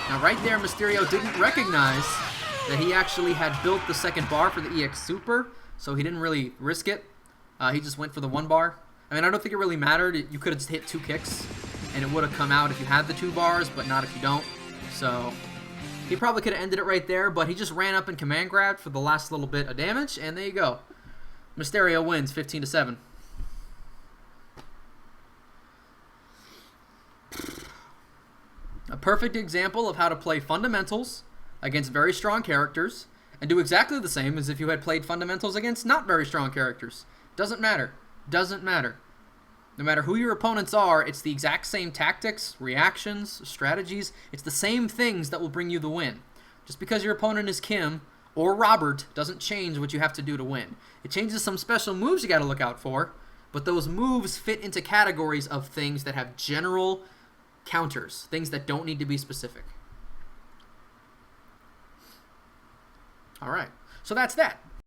Now right there, Mysterio didn't recognize that he actually had built the second bar for the EX Super, so he didn't really risk it. He just went for the one bar. I mean, I don't think it really mattered. You could have just hit 2 kicks, and it would have come out if you had the 2 bars, but not if you don't. So he probably could have ended it right there, but he just ran up and command grabbed for the last little bit of damage, and there you go. Mysterio wins 15-7. A perfect example of how to play fundamentals against very strong characters and do exactly the same as if you had played fundamentals against not very strong characters. Doesn't matter. Doesn't matter. No matter who your opponents are, it's the exact same tactics, reactions, strategies. It's the same things that will bring you the win. Just because your opponent is Kim or Robert doesn't change what you have to do to win. It changes some special moves you got to look out for, but those moves fit into categories of things that have general counters, things that don't need to be specific. All right. So that's that.